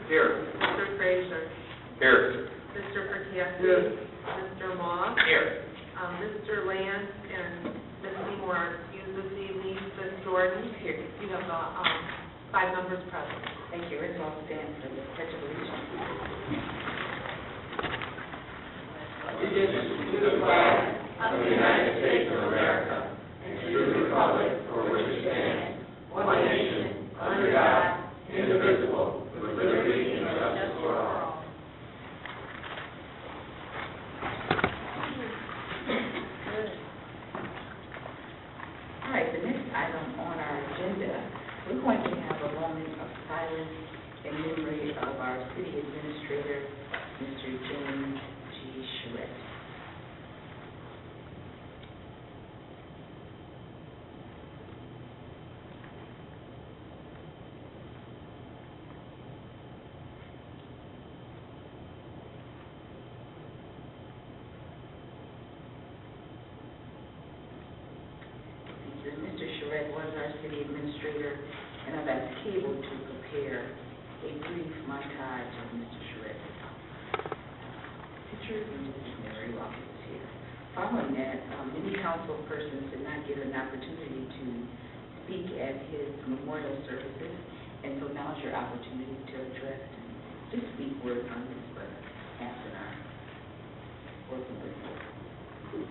Here. Mr. Frazier. Here. Mr. Percassi. Here. Mr. Moss. Here. Mr. Lance and Ms. Seymour are excused this evening. Ms. Jordan. Here. You have 5 members present. Thank you. Let's all stand for the Pledge of Allegiance. Allegiance to the flag of the United States of America and to the republic for which it stands, one nation, under God, indivisible, with liberty and justice for all. All right, the next item on our agenda, we're going to have a moment of silence in memory of our city administrator, Mr. James G. Scharret. Mr. Scharret was our city administrator, and I've asked Cable to prepare a brief montage of Mr. Scharret's pictures and his memory while he was here. Following that, many council persons did not get an opportunity to speak at his memorial services, and so now's your opportunity to address and just speak words on this, but after our working with you.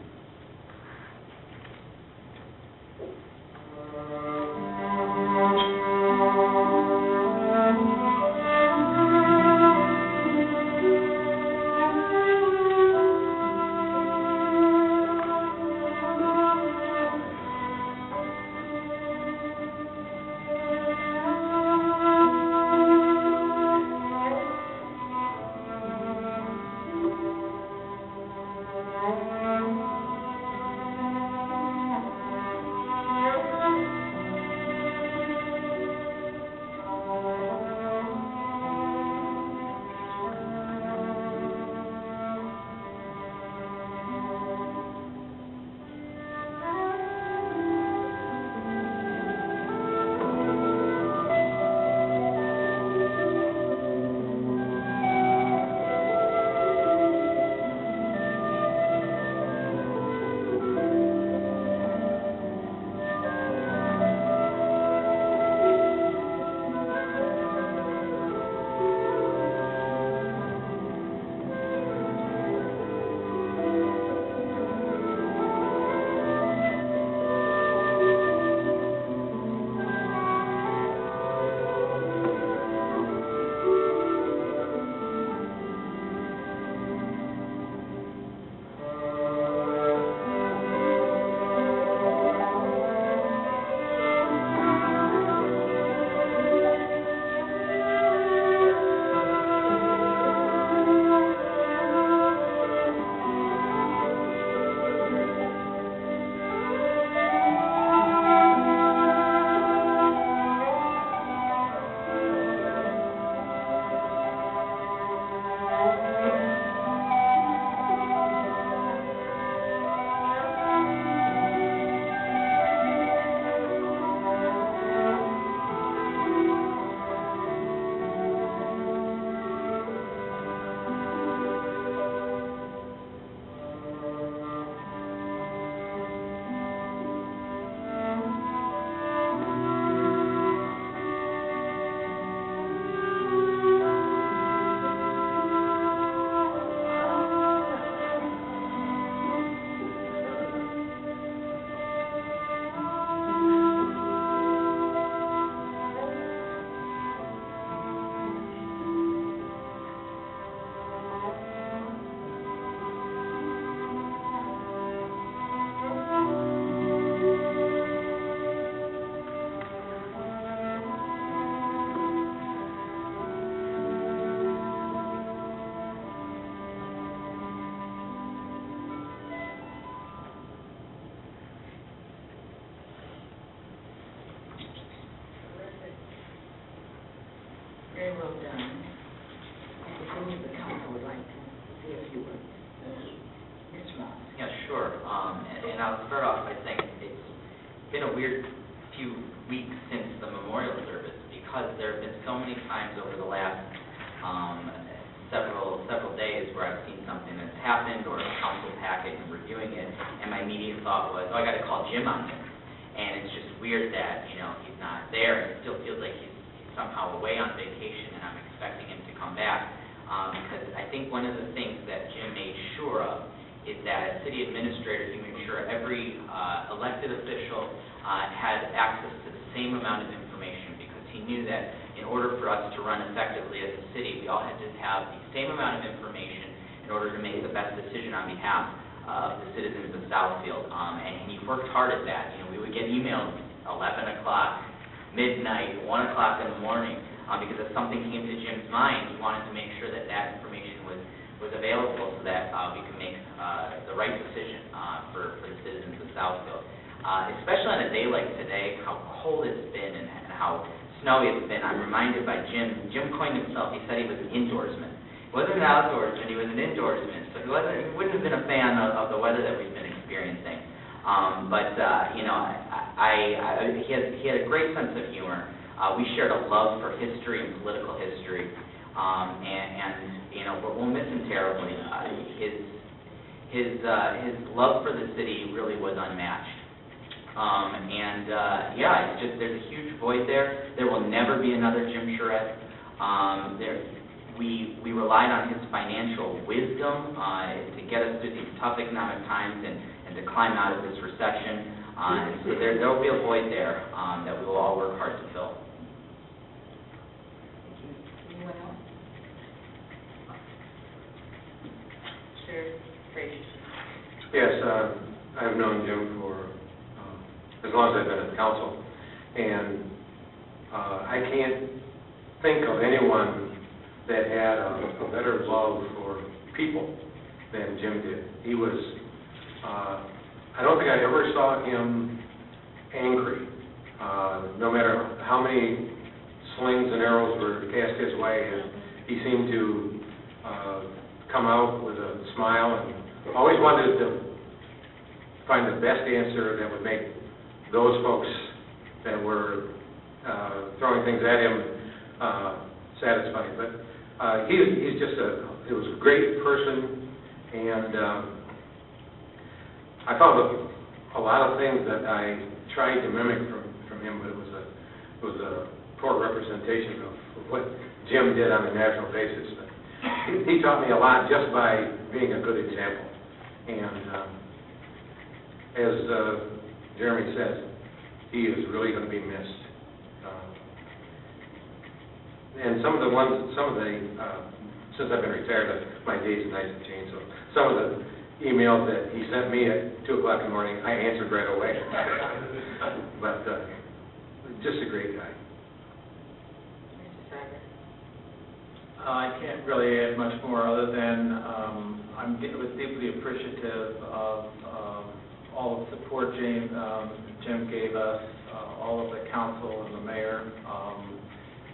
Very well done. The members of the council would like to say a few words. Mr. Moss. Yeah, sure. And I'll start off by saying it's been a weird few weeks since the memorial service because there have been so many times over the last several days where I've seen something that's happened or a council packet and reviewing it, and my immediate thought was, oh, I got to call Jim on this. And it's just weird that, you know, he's not there, and it still feels like he's somehow away on vacation, and I'm expecting him to come back. Because I think one of the things that Jim made sure of is that as city administrator, he made sure every elected official had access to the same amount of information, because he knew that in order for us to run effectively as a city, we all had to have the same amount of information in order to make the best decision on behalf of the citizens of Southfield. And he worked hard at that. You know, we would get emails 11 o'clock, midnight, 1 o'clock in the morning, because if something came to Jim's mind, he wanted to make sure that that information was available so that we could make the right decision for the citizens of Southfield. Especially on a day like today, how cold it's been and how snowy it's been. I'm reminded by Jim. Jim coined himself, he said he was an indoorsman. He wasn't an outdoorsman, he was an indoorsman. So he wouldn't have been a fan of the weather that we've been experiencing. You know, he had a great sense of humor. We shared a love for history and political history, and you know, we'll miss him terribly. His love for the city really was unmatched. Yeah, it's just, there's a huge void there. There will never be another Jim Scharret. We relied on his financial wisdom to get us through these tough economic times and to climb out of this recession. And so there will be a void there that we will all work hard to fill. Thank you. Anyone else? Sure. Frazier. Yes, I've known Jim for as long as I've been at the council, and I can't think of anyone that had a better love for people than Jim did. He was, I don't think I ever saw him angry, no matter how many slings and arrows were cast his way. He seemed to come out with a smile and always wanted to find the best answer that would make those folks that were throwing things at him satisfied. But he's just he was a great person, and I found a lot of things that I tried to mimic from him, but it was a poor representation of what Jim did on a national basis. But he taught me a lot just by being a good example. And as Jeremy says, he is really going to be missed. And some of the, since I've been retired, my days and nights have changed. So some of the emails that he sent me at 2 o'clock in the morning, I answered right away. But just a great guy. Mr. Scharret. I can't really add much more other than I was deeply appreciative of all the support Jim gave us, all of the council and the mayor,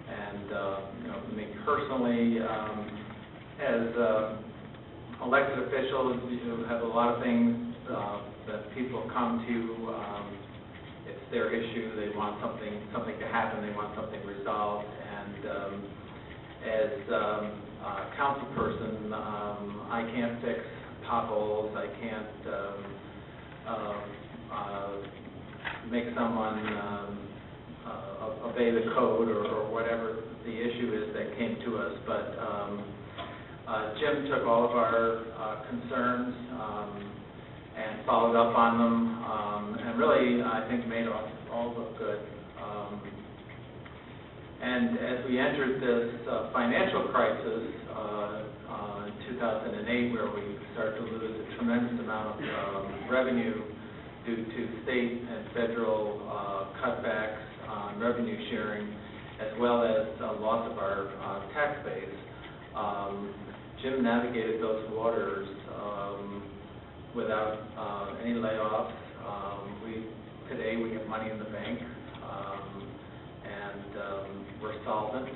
and you know, me personally, as elected officials, you have a lot of things that people come to. It's their issue. They want something to happen. They want something resolved. And as a council person, I can't fix potholes. I can't make someone obey the code or whatever the issue is that came to us. But Jim took all of our concerns and followed up on them, and really, I think, made all look good. And as we entered this financial crisis in 2008, where we started to lose a tremendous amount of revenue due to state and federal cutbacks on revenue sharing, as well as loss of our tax base, Jim navigated those waters without any layoffs. Today we have money in the bank, and we're solvent.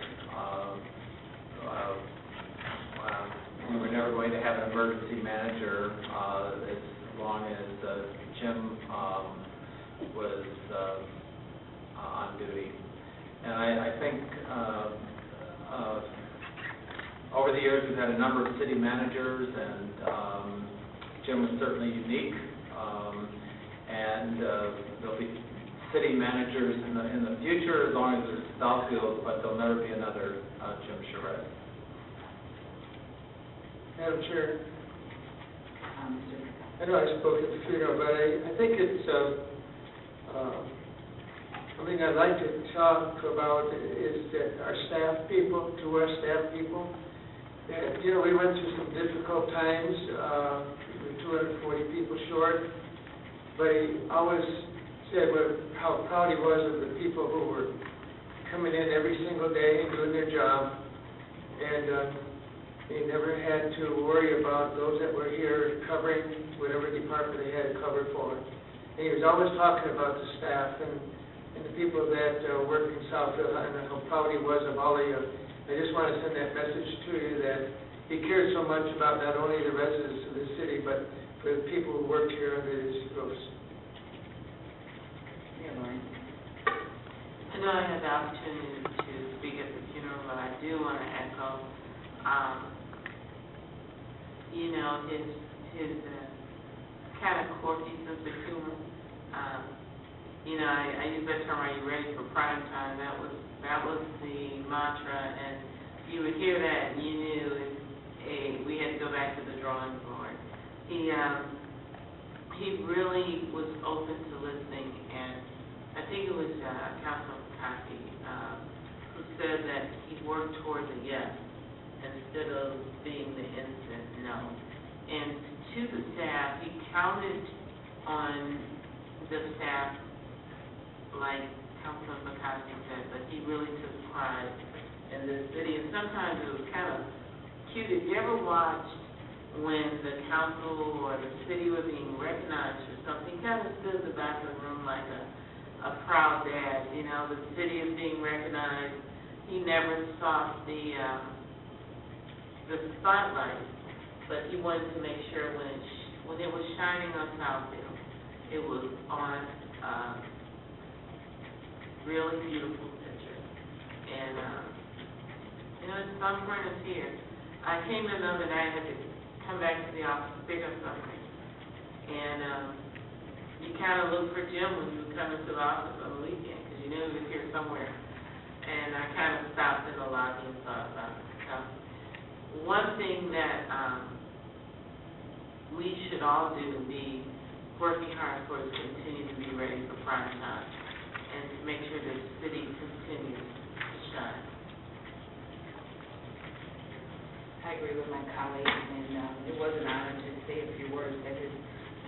We were never going to have an emergency manager as long as Jim was on duty. And I think Over the years, we've had a number of city managers, and Jim was certainly unique. And there'll be city managers in the future as long as there's Southfield, but there'll never be another Jim Scharret. Madam Chair, Mr. I know I spoke at the funeral, but I think it's something I'd like to talk about is that our staff people, to our staff people, that, you know, we went through some difficult times, we were 240 people short, but he always said how proud he was of the people who were coming in every single day and doing their job, and he never had to worry about those that were here covering whatever department they had to cover for. And he was always talking about the staff and the people that work in Southfield and how proud he was of all of you. I just want to send that message to you that he cared so much about not only the residents of the city, but for the people who worked here under his roofs. Yeah, Lauren. I know I had the opportunity to speak at the funeral, but I do want to echo, you know, his kind of quirky sense of humor. You know, I use that term, are you ready for prime time? That was the mantra, and you would hear that and you knew we had to go back to the drawing board. He really was open to listening, and I think it was Councilman Coffey who said that he worked towards a yes instead of being the instant no. And to the staff, he counted on the staff, like Councilman McCarthy said, but he really took pride in this city. And sometimes it was kind of cute. If you ever watched when the council or the city were being recognized for something, he kind of stood in the back of the room like a proud dad. You know, the city is being recognized. He never sought the spotlight, but he wanted to make sure when it was shining on Southfield, it was on really beautiful picture. And, you know, his thumbprint is here. I came in the other night, I had to come back to the office to pick up something. And you kind of look for Jim when you come into the office on the weekend, because you knew he was here somewhere. And I kind of stopped in the lobby and thought about it. So, one thing that we should all do be working hard for us to continue to be ready for prime time and to make sure the city continues to shine. I agree with my colleague, and it was an honor to say a few words at his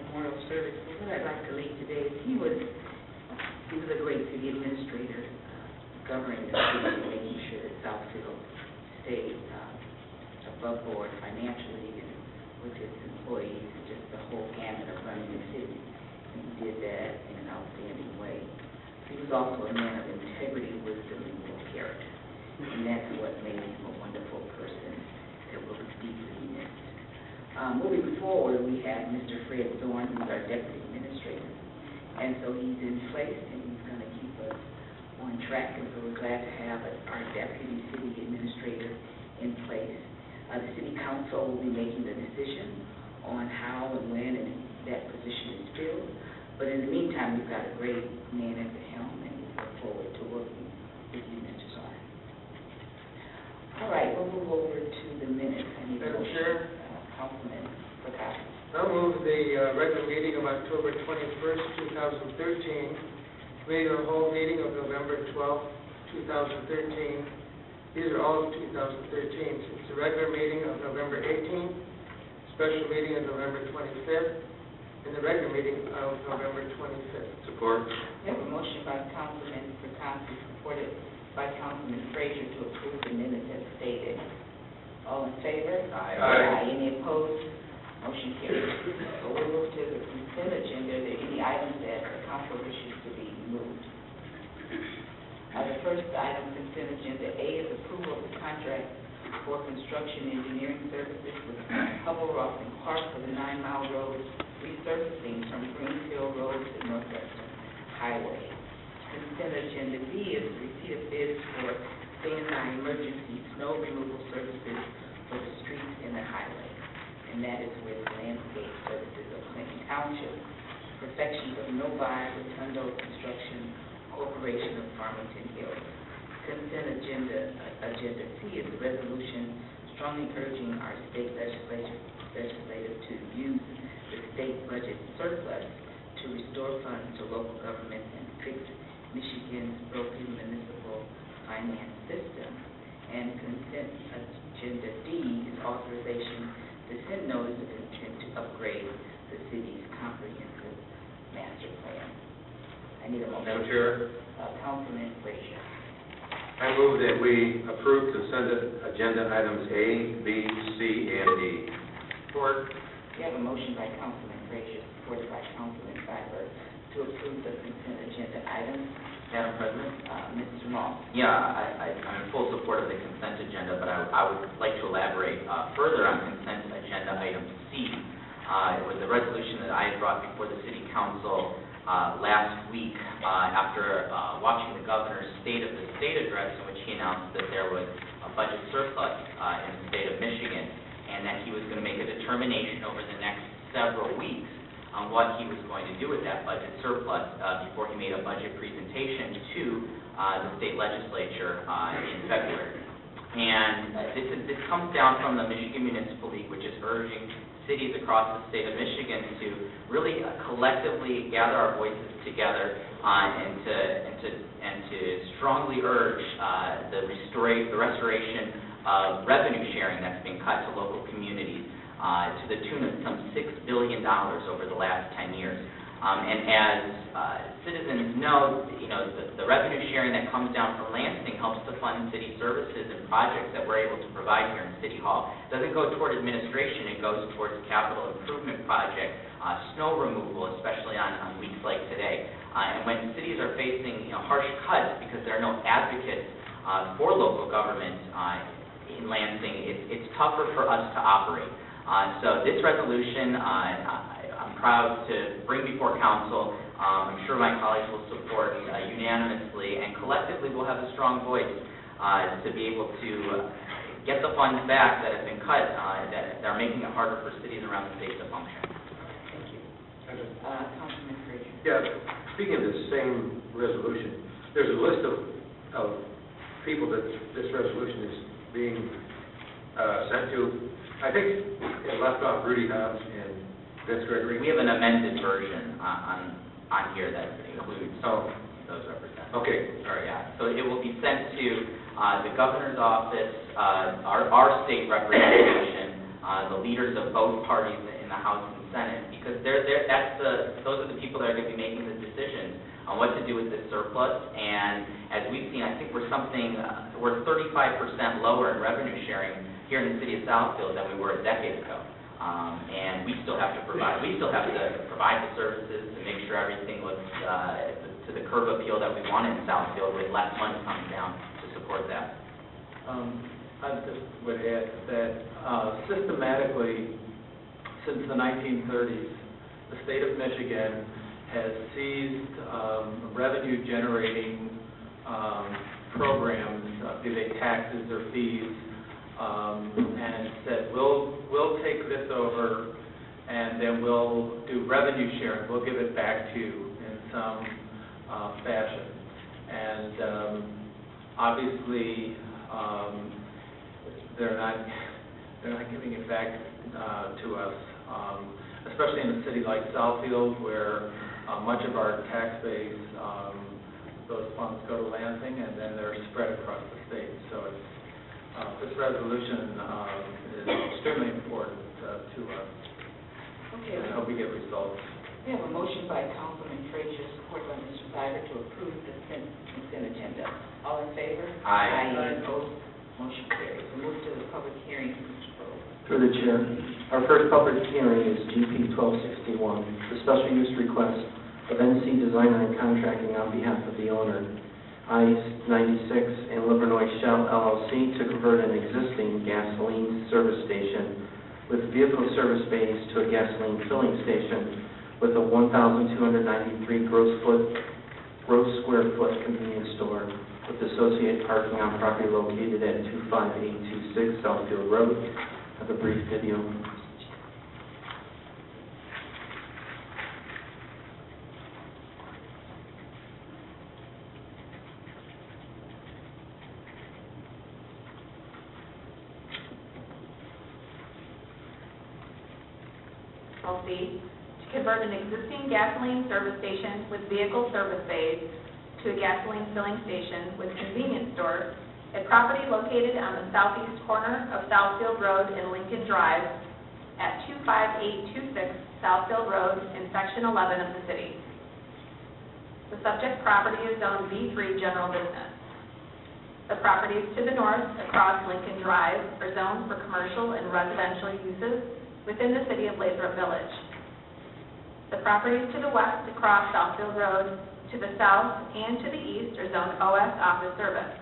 memorial service. But what I'd like to leave today is he was a great city administrator, governing the city and making sure that Southfield stayed above board financially and with his employees, just the whole gamut of running the city. And he did that in an outstanding way. He was also a man of integrity, wisdom, and moral character. And that's what made him a wonderful person that will be deeply missed. Moving forward, we have Mr. Fred Zorn, who's our deputy administrator. And so he's in place, and he's going to keep us on track. And so we're glad to have our deputy city administrator in place. The city council will be making the decision on how and when and that position is filled. But in the meantime, we've got a great man at the helm, and we look forward to working with you, Mr. Zorn. All right, we'll move over to the minutes. Madam Chair? Councilman McCarthy. I'll move the regular meeting of October 21st, 2013, committee of the whole meeting of November 12th, 2013. These are all of 2013. It's the regular meeting of November 18th, special meeting of November 25th, and the regular meeting of November 25th. Support. We have a motion by Councilman McCarthy, supported by Councilman Frazier, to approve the minutes as stated. All in favor? Aye. Any opposed? Motion carries. So we'll move to the consent agenda. Are there any items that the council wishes to be moved? The first item, consent agenda A, is approval of the contract for construction engineering services with Hubble Rock and Park for the 9-mile road resurfacing from Greenfield Road to Northwestern Highway. Consent agenda B is receipt of bids for standby emergency snow removal services for the streets and the highways, and that is with landscape services of Clinton Township, Perfections of Novi Rotundo Construction Corporation of Farmington Hills. Consent agenda C is a resolution strongly urging our state legislative to use the state budget surplus to restore funds to local governments and fix Michigan's broken municipal finance system. And consent agenda D is authorization to send notice of intent to upgrade the city's comprehensive master plan. I need a motion. Madam Chair, Councilman Frazier. I move that we approve consent agenda items A, B, C, and D. Support. We have a motion by Councilman Frazier, supported by Councilman Cyber, to approve the consent agenda items. Madam President? Mr. Moss. Yeah, I'm in full support of the consent agenda, but I would like to elaborate further on consent agenda item C. It was a resolution that I had brought before the City Council last week after watching the governor's State of the State address, in which he announced that there was a budget surplus in the state of Michigan, and that he was going to make a determination over the next several weeks on what he was going to do with that budget surplus before he made a budget presentation to the state legislature in February. And this comes down from the Michigan Municipal League, which is urging cities across the state of Michigan to really collectively gather our voices together and to strongly urge the restoration of revenue sharing that's been cut to local communities to the tune of some $6 billion over the last 10 years. And as citizens know, the revenue sharing that comes down from Lansing helps to fund city services and projects that we're able to provide here in City Hall. It doesn't go toward administration, it goes towards capital improvement projects, snow removal, especially on weeks like today. And when cities are facing harsh cuts because there are no advocates for local government in Lansing, it's tougher for us to operate. So this resolution, I'm proud to bring before council. I'm sure my colleagues will support unanimously, and collectively we'll have a strong voice to be able to get the funds back that have been cut that are making it harder for cities around the state to function. Thank you. Councilman Frazier. Yeah, speaking of the same resolution, there's a list of people that this resolution is being sent to. I think it left off Rudy Hobbs and Vince Gregory. We have an amended version on here that includes those representatives. Okay. Or, yeah. So it will be sent to the governor's office, our state representation, the leaders of both parties in the House and Senate, because those are the people that are going to be making the decisions on what to do with this surplus. And as we've seen, I think we're 35% lower in revenue sharing here in the city of Southfield than we were a decade ago. And we still have to provide the services to make sure everything looks to the curb appeal that we want in Southfield, with less money coming down to support that. I just would add that systematically, since the 1930s, the state of Michigan has seized revenue-generating programs, be they taxes or fees, and said, we'll take this over, and then we'll do revenue sharing. We'll give it back to you in some fashion. And obviously, they're not giving it back to us, especially in a city like Southfield, where much of our tax base, those funds go to Lansing, and then they're spread across the state. So it's this resolution is extremely important to us. Okay. I hope we get results. We have a motion by Councilman Frazier, supported by Mr. Cyber, to approve the consent agenda. All in favor? Aye. Any opposed? Motion carries. We move to the public hearing. Mr. Crowe. Through the chair, our first public hearing is GP 1261, the special use request of NC Designer and Contracting on behalf of the owner, I-96 and Livernois Shell LLC, to convert an existing gasoline service station with vehicle service bays to a gasoline filling station with a 1,293 gross square foot convenience store with associated parking on property located at 25826 Southfield Road. I have a brief video. LLC to convert an existing gasoline service station with vehicle service bays to a gasoline filling station with convenience store at property located on the southeast corner of Southfield Road and Lincoln Drive at 25826 Southfield Road in Section 11 of the city. The subject property is zoned B3 General Business. The properties to the north across Lincoln Drive are zoned for commercial and residential uses within the city of Lathrop Village. The properties to the west across Southfield Road, to the south and to the east are zoned OS Office Service.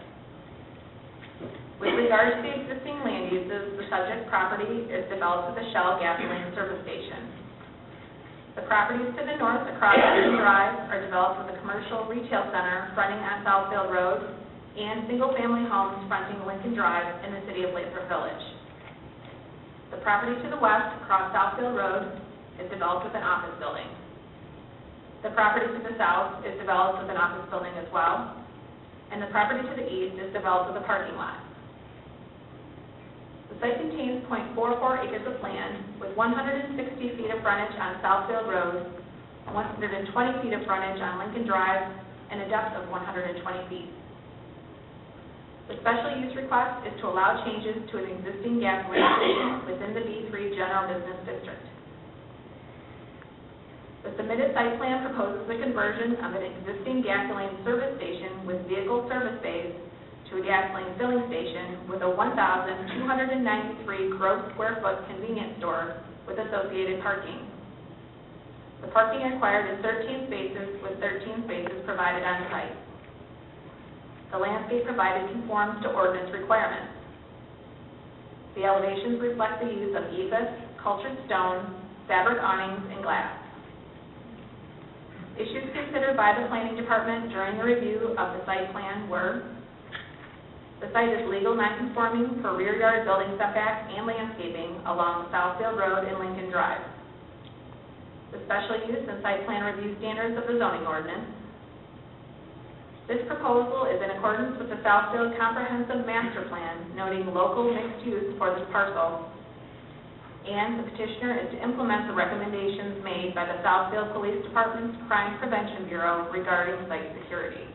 With regard to the existing land uses, the subject property is developed with a Shell gasoline service station. The properties to the north across Lincoln Drive are developed with a commercial retail center fronting on Southfield Road and single-family homes fronting Lincoln Drive in the city of Lathrop Village. The property to the west across Southfield Road is developed with an office building. The property to the south is developed with an office building as well, and the property to the east is developed with a parking lot. The site contains .44 acres of land with 160 feet of frontage on Southfield Road, 120 feet of frontage on Lincoln Drive, and a depth of 120 feet. The special use request is to allow changes to an existing gasoline station within the B3 General Business District. The submitted site plan proposes the conversion of an existing gasoline service station with vehicle service bays to a gasoline filling station with a 1,293 gross square foot convenience store with associated parking. The parking required is 13 spaces with 13 spaces provided on site. The landscape provided conforms to ordinance requirements. The elevations reflect the use of EVIS, cultured stone, fabric awnings, and glass. Issues considered by the Planning Department during the review of the site plan were: the site is legal non-conforming for rear yard building setbacks and landscaping along Southfield Road and Lincoln Drive. The special use and site plan review standards of the zoning ordinance. This proposal is in accordance with the Southfield Comprehensive Master Plan, noting local mixed use for this parcel, and the petitioner is to implement the recommendations made by the Southfield Police Department's Crime Prevention Bureau regarding site security.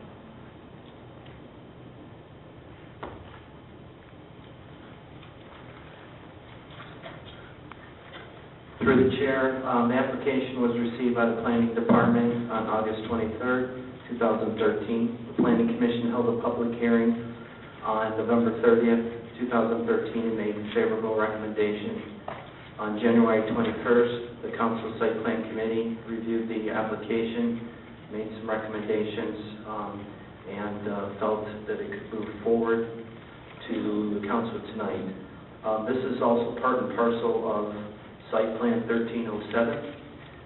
Through the chair, the application was received by the Planning Department on August 23rd, 2013. The Planning Commission held a public hearing on November 30th, 2013, and made favorable recommendations. On January 21st, the Council Site Plan Committee reviewed the application, made some recommendations, and felt that it could move forward to the Council tonight. This is also part and parcel of Site Plan 1307.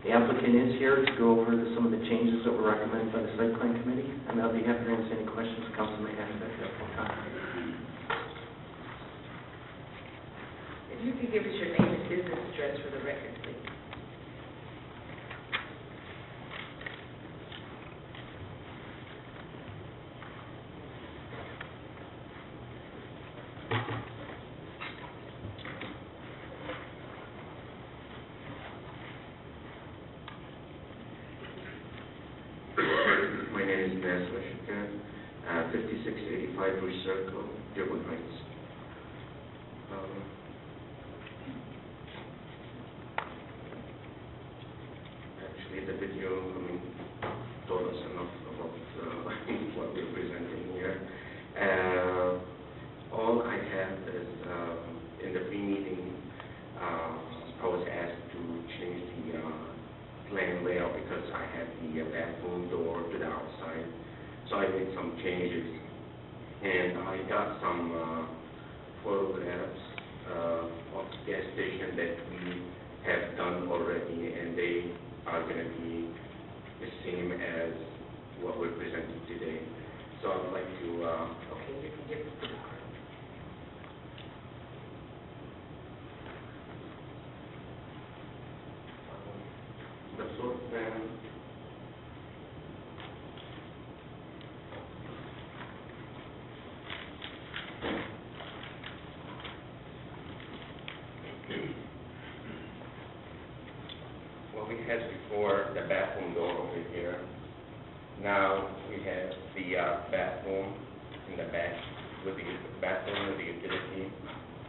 The applicant is here to go over some of the changes that were recommended by the Site Plan Committee, and I'll be happy to answer any questions the Council may have at that time. If you could give us your name and business address for the record, please. My name is Mercer, 5685 Bush Circle, Dearborn Heights. Actually, the video, told us enough about what we're presenting here. All I have is, in the pre-meeting, I was asked to change the plan layout because I had the bathroom door to the outside. So I made some changes. And I got some photographs of the gas station that we have done already, and they are going to be the same as what we're presenting today. So I'd like to plan. What we had before, the bathroom door over here. Now we have the bathroom in the back with the bathroom with the utility.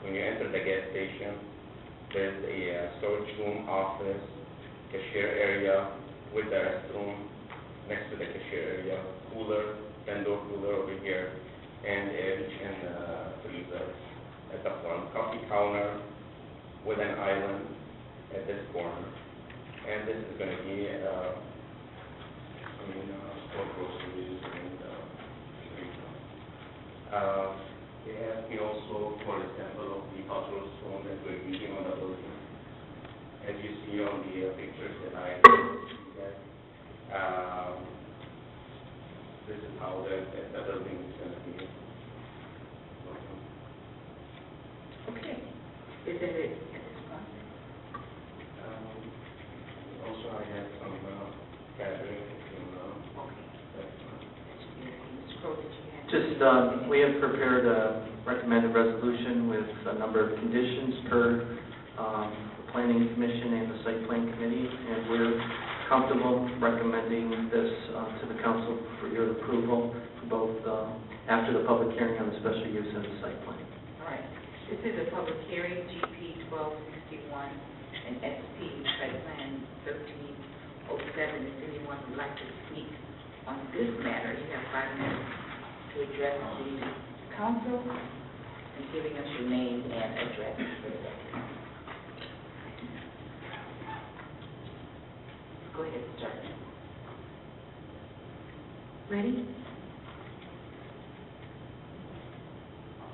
When you enter the gas station, there's a storage room, office, cashier area with the restroom next to the cashier area, cooler, indoor cooler over here, and a freezer at the front, coffee counter with an island at this corner. And this is going to be, for groceries and retail. They asked me also for a sample of the cultural stone that we're using on the building. As you see on the pictures that I had, this is how the building is going to be. Okay. Is that it at this point? Also, I have some fabric Okay. That should be it. Mr. Crowe, did you have? Just, we have prepared a recommended resolution with a number of conditions per the Planning Commission and the Site Plan Committee, and we're comfortable recommending this to the council for your approval for both after the public hearing on the special use and the site plan. All right. This is a public hearing, GP 1261 and SP Site Plan 1307. If anyone would like to speak on this matter, you have 5 minutes to address the council and giving us your name and address for the record. Go ahead, start. Ready?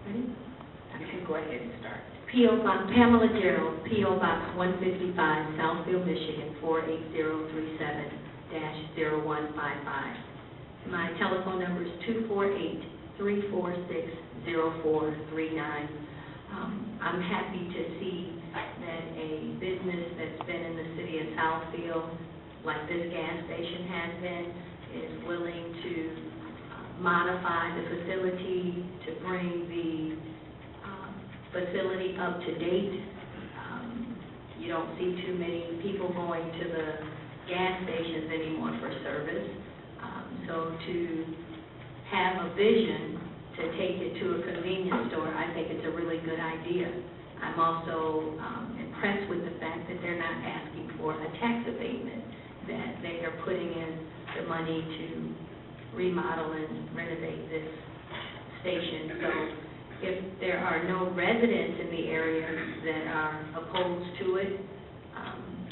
Ready? You can go ahead and start. P.O. Box, Pamela Gerald, P.O. Box 155, Southfield, Michigan, 48037-0155. My telephone number is 248-346-0439. I'm happy to see that a business that's been in the city of Southfield, like this gas station has been, is willing to modify the facility to bring the facility up to date. You don't see too many people going to the gas stations anymore for service. So to have a vision to take it to a convenience store, I think it's a really good idea. I'm also impressed with the fact that they're not asking for a tax abatement, that they are putting in the money to remodel and renovate this station. So if there are no residents in the area that are opposed to it,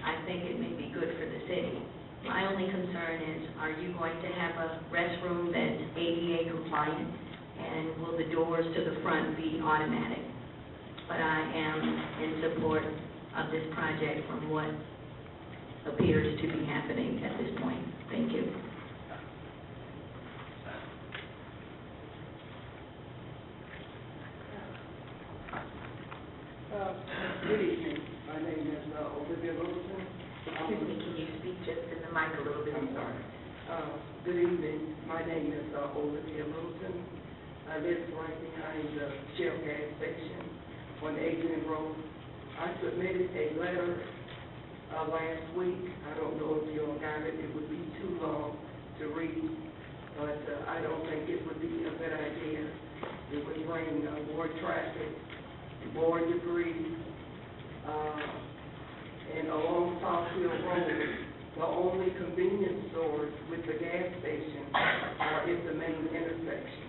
I think it may be good for the city. My only concern is, are you going to have a restroom that's ADA compliant, and will the doors to the front be automatic? But I am in support of this project from what appears to be happening at this point. Thank you. Good evening. My name is Olivia Littleton. Excuse me, can you speak just in the mic a little bit? I'm sorry. Good evening. My name is Olivia Littleton. I live right behind the Shell gas station on Adrian Road. I submitted a letter last week. I don't know if you all got it. It would be too long to read, but I don't think it would be a good idea. It would bring more traffic, more debris, and along Southfield Road, the only convenience stores with the gas station are at the main intersection.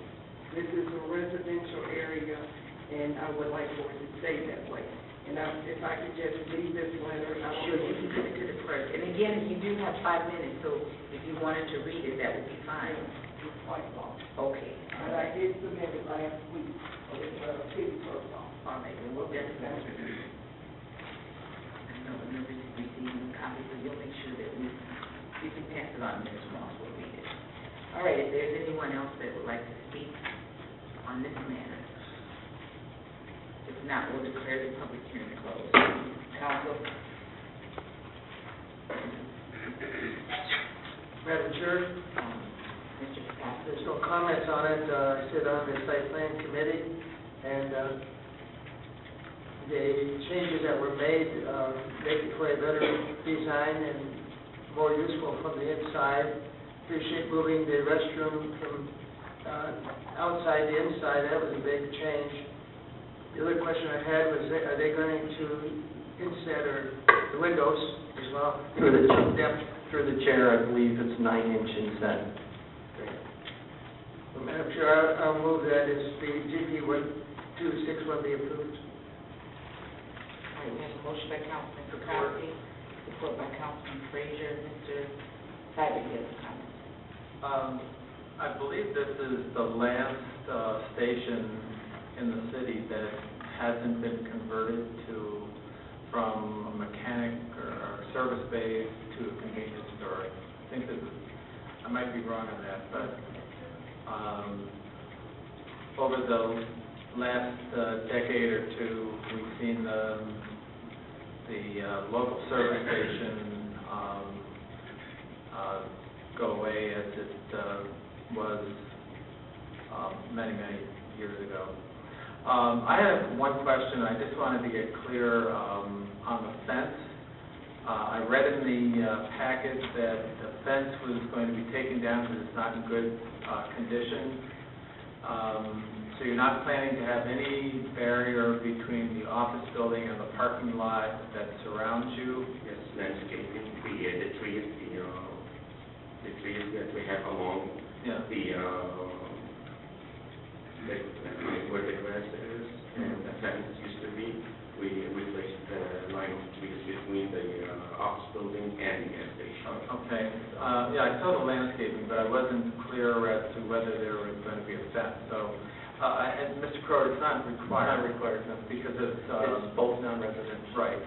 This is a residential area, and I would like for it to stay that way. And if I could just read this letter, I will. Sure, you can give it to the clerk. And again, you do have 5 minutes, so if you wanted to read it, that would be fine. It's quite long. Okay. But I did submit it last week with the city clerk's office. All right, then we'll just I know we're receiving a copy, so you'll make sure that you can pass it on to Ms. Moss, we'll read it. All right, if there's anyone else that would like to speak on this matter. If not, we'll declare the public hearing closed. Council? Mercer. Mr. Scott. There's no comments on it. I sit on the site plan committee, and the changes that were made make it for a better design and more useful from the inside. Appreciate moving the restroom from outside to inside. That was a big change. The other question I had was, are they going to inset or the windows as well? Through Yep. the chair, I believe it's 9-inch inset. Well, Madam Chair, I'll move that as the GP 1261 be approved. All right, we have a motion by Councilman Kirkowski, support by Councilman Frazier. Mr. Syber, you have a comment? I believe this is the last station in the city that hasn't been converted from a mechanic or service base to a convenience store. I think this is, I might be wrong on that, but over the last decade or two, we've seen the local service station go away as it was many years ago. I have one question. I just wanted to get clear on the fence. I read in the package that the fence was going to be taken down because it's not in good condition. So you're not planning to have any barrier between the office building and the parking lot that surrounds you? Yes, landscaping, the trees, the trees that we have along Yeah. where the grass is and the fence used to be. We replaced the line of trees between the office building and the gas station. Okay. Yeah, I saw the landscaping, but I wasn't clear as to whether there was going to be a fence. So, and Mr. Crowe, it's not required. Not required, no. Because it's It's both non-residential. right.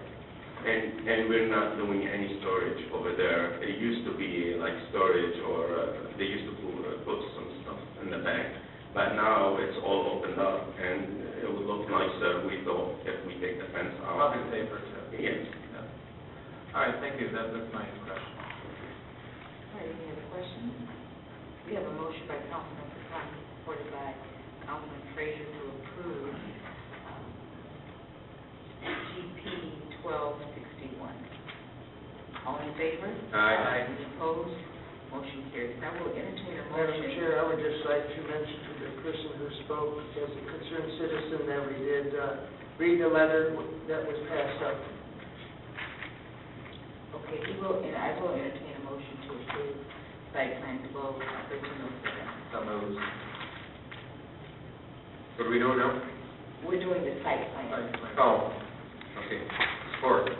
And we're not doing any storage over there. It used to be like storage, or they used to put some stuff in the back. But now it's all opened up, and it would look nicer, we thought, if we take the fence out. Probably safer too. Yes. Yeah. All right, thank you. That's my question. All right, any other questions? We have a motion by Councilman Kirkowski, supported by Councilman Frazier to approve GP 1261. All in favor? Aye. Any opposed? Motion carries. I will entertain a Madam motion. Chair, I would just like to mention to the person who spoke, as a concerned citizen, that we did read the letter that was passed up. Okay, I will entertain a motion to approve site plan 121307. So moves. What are we doing now? We're doing the site plan. Oh, okay. Support.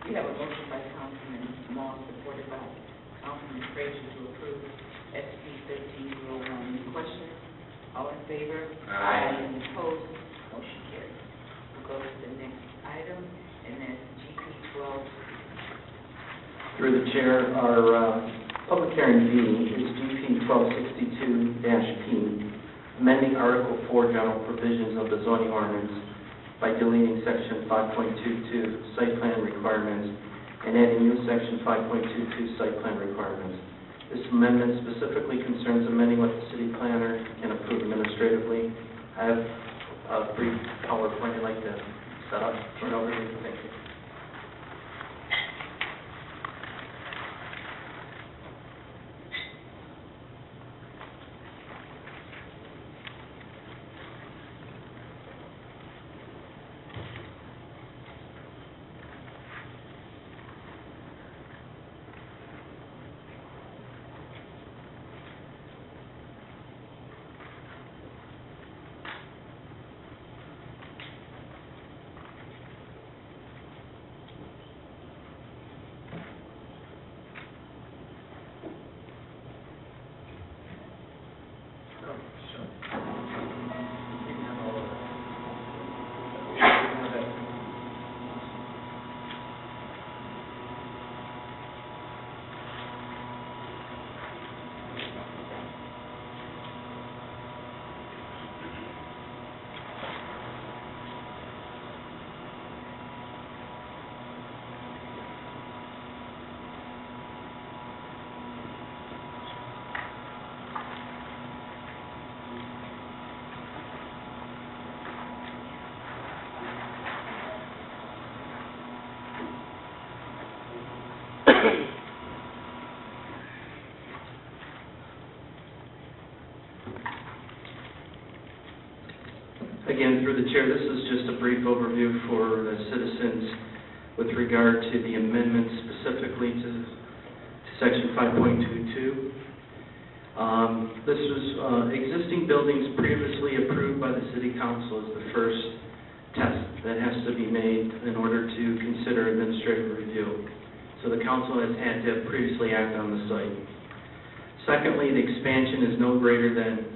We have a motion by Councilman Moss, supported by Councilman Frazier to approve SB 1301. Any questions? All in favor? Aye. Any opposed? Motion carries. We'll go to the next item, and that's GP 12. Through the chair, our public hearing B is GP 1262-P, amending Article 4 general provisions of the zoning ordinance by deleting Section 5.22 site plan requirements and adding new Section 5.22 site plan requirements. This amendment specifically concerns amending what the city planner can approve administratively. I have a brief PowerPoint I'd like to set up for an overview. Thank you. Again, through the chair, this is just a brief overview for the citizens with regard to the amendments specifically to Section 5.22. This was existing buildings previously approved by the City Council as the first test that has to be made in order to consider administrative review. So the Council has had to previously act on the site. Secondly, the expansion is no greater than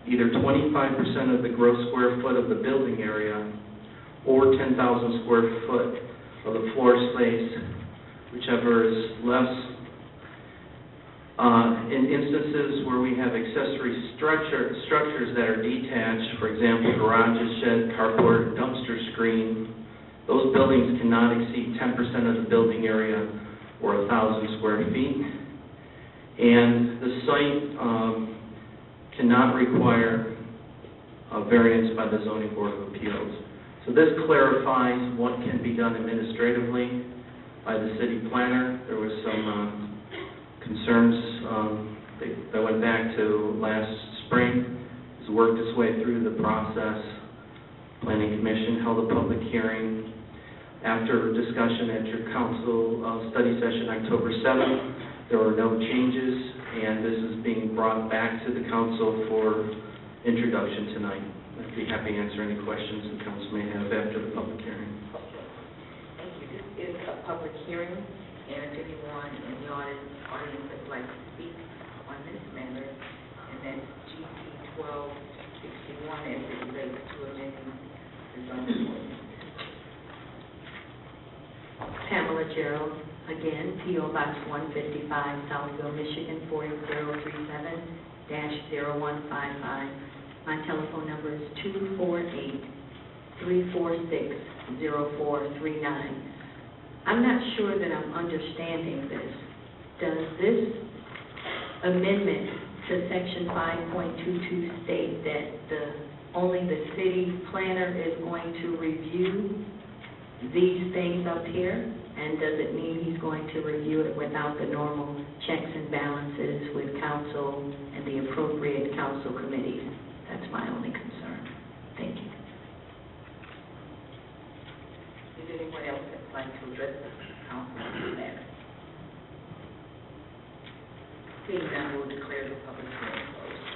either 25% of the gross square foot of the building area or 10,000 square foot of the floor space, whichever is less. In instances where we have accessory structures that are detached, for example, garages, shed, carport, dumpster screen, those buildings cannot exceed 10% of the building area or 1,000 square feet. And the site cannot require a variance by the Zoning Board of Appeals. So this clarifies what can be done administratively by the city planner. There was some concerns that went back to last spring. It's worked its way through the process. Planning Commission held a public hearing. After discussion at your council study session October 7th, there were no changes, and this is being brought back to the council for introduction tonight. I'd be happy to answer any questions the council may have after the public hearing. Thank you. This is a public hearing, and if anyone in the audience would like to speak on this matter, and that's GP 1261 as it relates to amending the zoning ordinance. Pamela Gerald, again, P.O. Box 155, Southfield, Michigan, 48037-0155. My telephone number is 248-346-0439. I'm not sure that I'm understanding this. Does this amendment to Section 5.22 state that only the city planner is going to review these things up here? And does it mean he's going to review it without the normal checks and balances with council and the appropriate council committees? That's my only concern. Thank you. Is anyone else that would like to address the council on this matter? Seeing none, we'll declare the public hearing closed.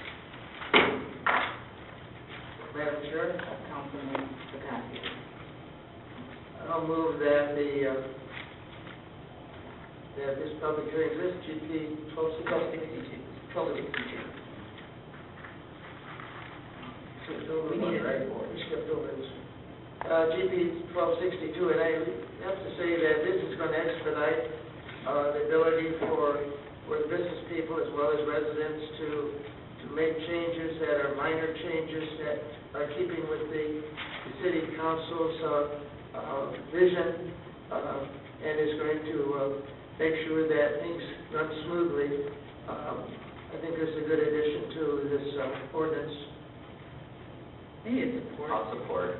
Madam Chair, Councilman Scharret. I'll move that that this public hearing, this GP 1262. Skipped over one, right? We skipped over this. GP 1262, and I have to say that this is going to expedite the ability for the business people as well as residents to make changes that are minor changes that are keeping with the city council's vision, and is going to make sure that things run smoothly. I think this is a good addition to this ordinance. Any support? I'll support.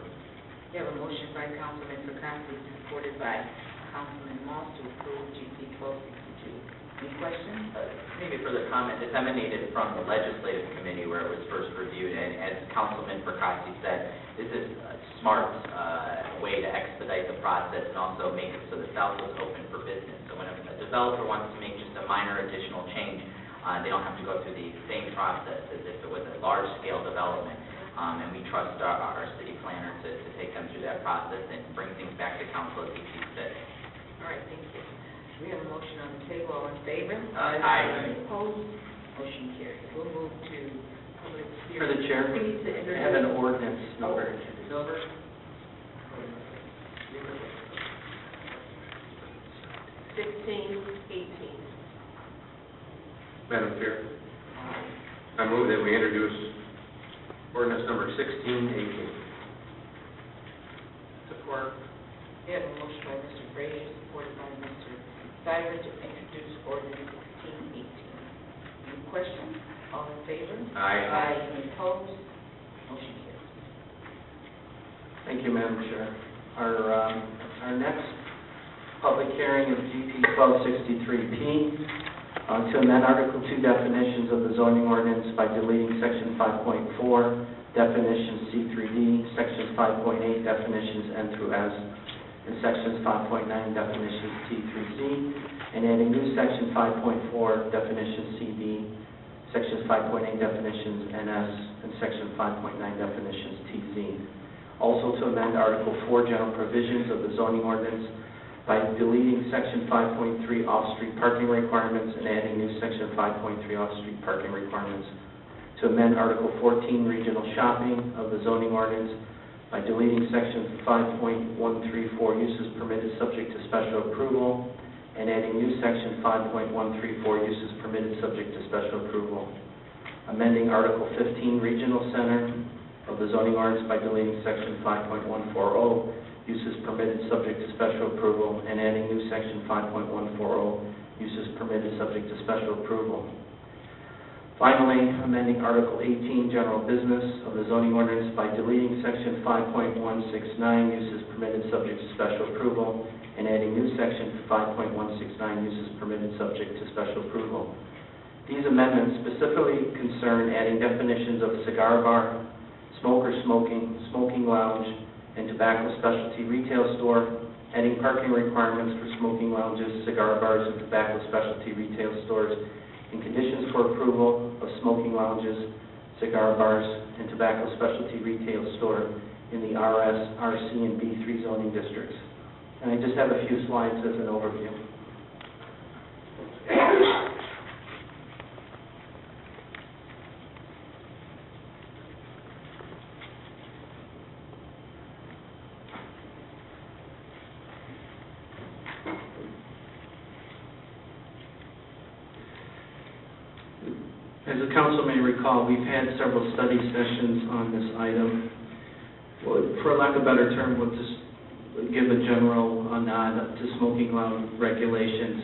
We have a motion by Councilman Scharret, supported by Councilman Marsh to approve GP 1262. Any questions? Maybe further comment. This emanated from the legislative committee where it was first reviewed, and as Councilman Perkowski said, this is a smart way to expedite the process and also make it so that Southfield is open for business. So when a developer wants to make just a minor additional change, they don't have to go through the same process as if it was a large-scale development. And we trust our city planner to take them through that process and bring things back to council as he sees fit. All right, thank you. We have a motion on the table. All in favor? Aye. Opposed? Motion carries. We'll move to public hearing. For the chair, Please, I have an ordinance number. Number? 1618. Madam Chair, I move that we introduce ordinance number 1618. Support. We have a motion by Mr. Frazier, supported by Mr. Stiver, to introduce ordinance 1618. Any questions? All in favor? Aye. Any opposed? Motion carries. Thank you, Madam Chair. Our next public hearing is GP 1263P to amend Article 2 definitions of the zoning ordinance by deleting Section 5.4 definitions C through D, sections 5.8, definitions N through S, and sections 5.9, definitions T through Z, and adding new section 5.4, definitions CD, sections 5.8, definitions NS, and section 5.9, definitions TZ. Also to amend Article 4, general provisions of the zoning ordinance by deleting section 5.3, off-street parking requirements, and adding new section 5.3, off-street parking requirements. To amend Article 14, regional shopping of the zoning ordinance by deleting section 5.134, uses permitted subject to special approval, and adding new section 5.134, uses permitted subject to special approval. Amending Article 15, regional center of the zoning ordinance by deleting section 5.140, uses permitted subject to special approval, and adding new section 5.140, uses permitted subject to special approval. Finally, amending Article 18, general business of the zoning ordinance by deleting section 5.169, uses permitted subject to special approval, and adding new section 5.169, uses permitted subject to special approval. These amendments specifically concern adding definitions of cigar bar, smoker smoking, smoking lounge, and tobacco specialty retail store, adding parking requirements for smoking lounges, cigar bars, and tobacco specialty retail stores, and conditions for approval of smoking lounges, cigar bars, and tobacco specialty retail store in the RS, RC, and B3 zoning districts. And I just have a few slides as an overview. As the council may recall, we've had several study sessions on this item. Well, for lack of a better term, we'll just give a general nod to smoking lounge regulations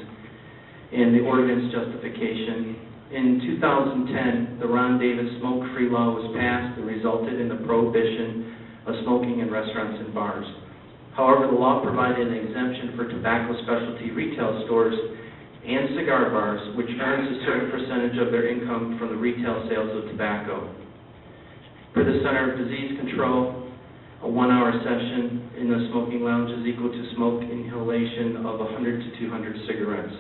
and the ordinance justification. In 2010, the Ron Davis smoke-free law was passed that resulted in the prohibition of smoking in restaurants and bars. However, the law provided an exemption for tobacco specialty retail stores and cigar bars, which earns a certain percentage of their income from the retail sales of tobacco. For the Center of Disease Control, a 1-hour session in the smoking lounge is equal to smoke inhalation of 100 to 200 cigarettes.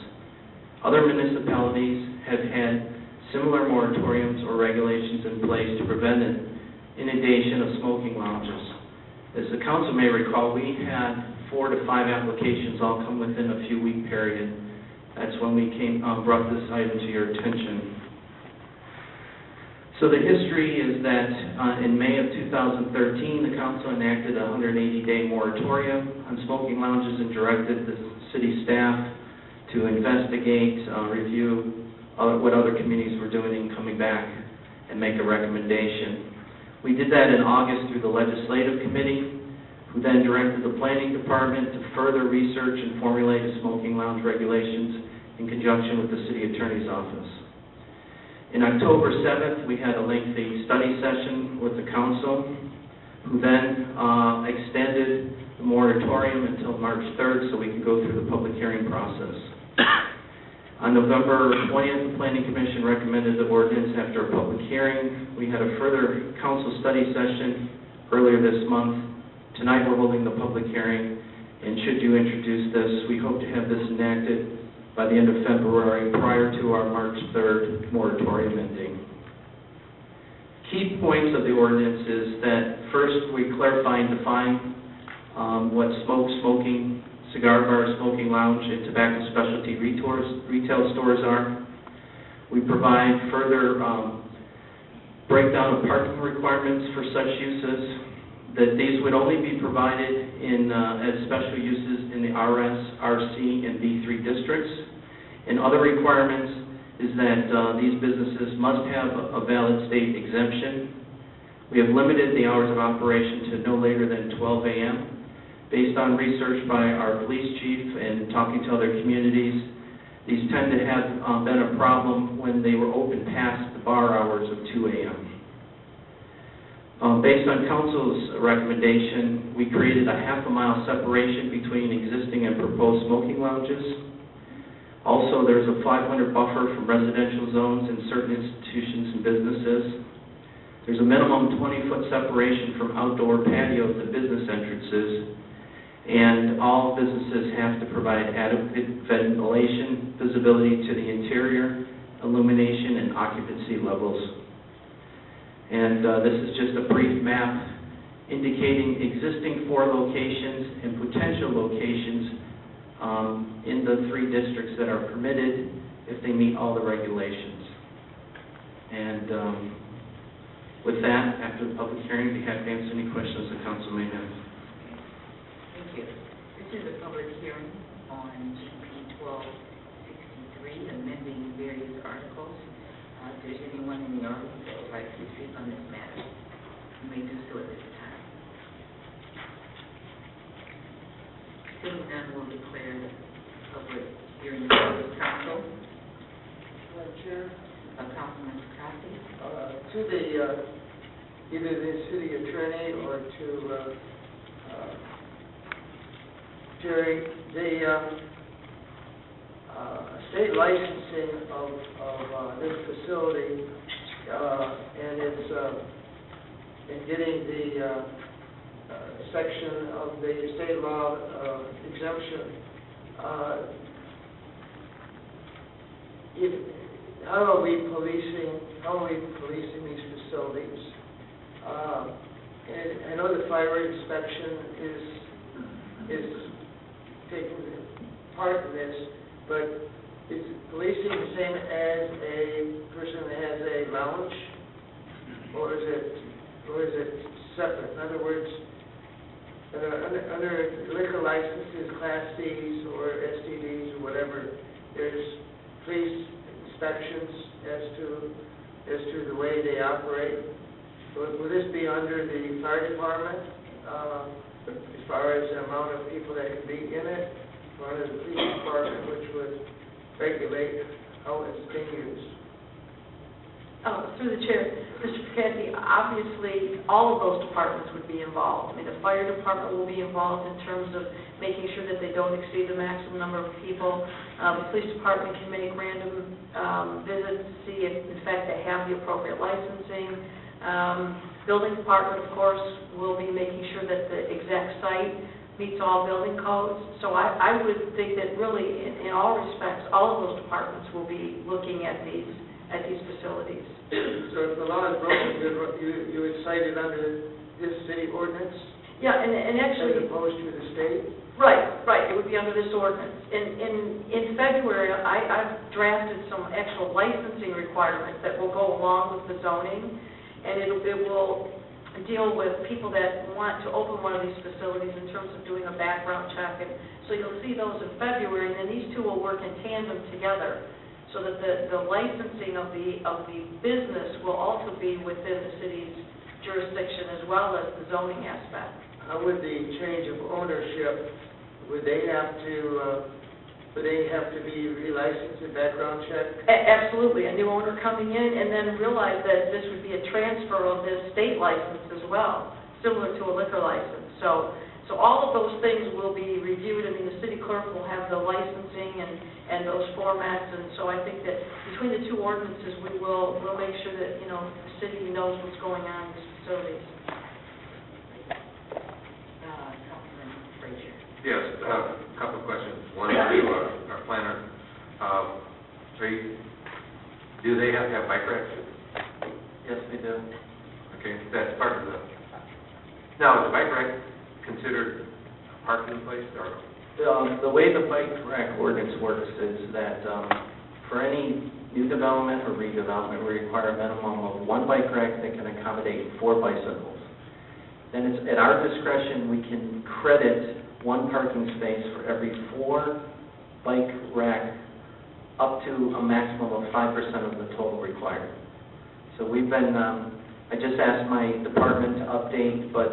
Other municipalities have had similar moratoriums or regulations in place to prevent an inundation of smoking lounges. As the council may recall, we had 4 to 5 applications all come within a few-week period. That's when we brought this item to your attention. So the history is that in May of 2013, the council enacted a 180-day moratorium on smoking lounges and directed the city staff to investigate, review what other communities were doing and coming back and make a recommendation. We did that in August through the legislative committee, who then directed the planning department to further research and formulate a smoking lounge regulations in conjunction with the city attorney's office. In October 7th, we had a lengthy study session with the council, who then extended the moratorium until March 3rd so we could go through the public hearing process. On November 20th, the Planning Commission recommended the ordinance after a public hearing. We had a further council study session earlier this month. Tonight we're holding the public hearing, and should you introduce this, we hope to have this enacted by the end of February, prior to our March 3rd moratorium ending. Key points of the ordinance is that first we clarify and define what smoking, cigar bar, smoking lounge, and tobacco specialty retail stores are. We provide further breakdown of parking requirements for such uses, that these would only be provided in as special uses in the RS, RC, and B3 districts. And other requirements is that these businesses must have a valid state exemption. We have limited the hours of operation to no later than 12 a.m. Based on research by our police chief and talking to other communities, these tend to have been a problem when they were open past the bar hours of 2 a.m. Based on council's recommendation, we created a half-a-mile separation between existing and proposed smoking lounges. Also, there's a 500 buffer from residential zones in certain institutions and businesses. There's a minimum 20-foot separation from outdoor patios to business entrances, and all businesses have to provide adequate ventilation, visibility to the interior, illumination, and occupancy levels. And this is just a brief map indicating existing 4 locations and potential locations in the 3 districts that are permitted if they meet all the regulations. And with that, after the public hearing, I'd be happy to answer any questions the council may have. Thank you. This is a public hearing on GP 1263, amending various articles. If there's anyone in the audience that would like to speak on this matter, you may do so at this time. Seeing none, we'll declare the public hearing closed. Council? Madam Chair, Councilman Scharret? to the, either the city attorney or to Jerry, the state licensing of this facility and its and getting the section of the state law exemption. How are we policing these facilities? And I know the fire inspection is taking part in this, but is policing the same as a person that has a lounge, or is it separate? In other words, under liquor licenses, Class Cs or STDs or whatever, there's police inspections as to the way they operate. Will this be under the fire department, as far as the amount of people that can be in it, or under the police department, which would regulate how it's being used? Through the chair, Mr. Picassi, obviously, all of those departments would be involved. I mean, the fire department will be involved in terms of making sure that they don't exceed the maximum number of people. The police department can make random visits to see if, in fact, they have the appropriate licensing. Building department, of course, will be making sure that the exact site meets all building codes. So I would think that really, in all respects, all of those departments will be looking at these facilities. So if the law is broken, you would cite it under this city ordinance? Yeah, and actually... As opposed to the state? Right, it would be under this ordinance. In February, I've drafted some actual licensing requirements that will go along with the zoning, and it will deal with people that want to open one of these facilities in terms of doing a background check. And so you'll see those in February, and then these two will work in tandem together, so that the licensing of the business will also be within the city's jurisdiction as well as the zoning aspect. How would the change of ownership, would they have to be relicensed and background checked? Absolutely, a new owner coming in and then realize that this would be a transfer of this state license as well, similar to a liquor license. So all of those things will be reviewed. I mean, the city clerk will have the licensing and those formats, and so I think that between the two ordinances, we'll make sure that, the city knows what's going on in these facilities. Councilman Frazier. Yes, a couple of questions. One to our planner. Do they have to have bike racks? Yes, we do. Okay, that's part of the... Now, is the bike rack considered a parking place, or? The way the bike rack ordinance works is that for any new development or redevelopment, we require a minimum of 1 bike rack that can accommodate 4 bicycles. Then it's at our discretion, we can credit 1 parking space for every 4 bike rack up to a maximum of 5% of the total required. So we've been, I just asked my department to update, but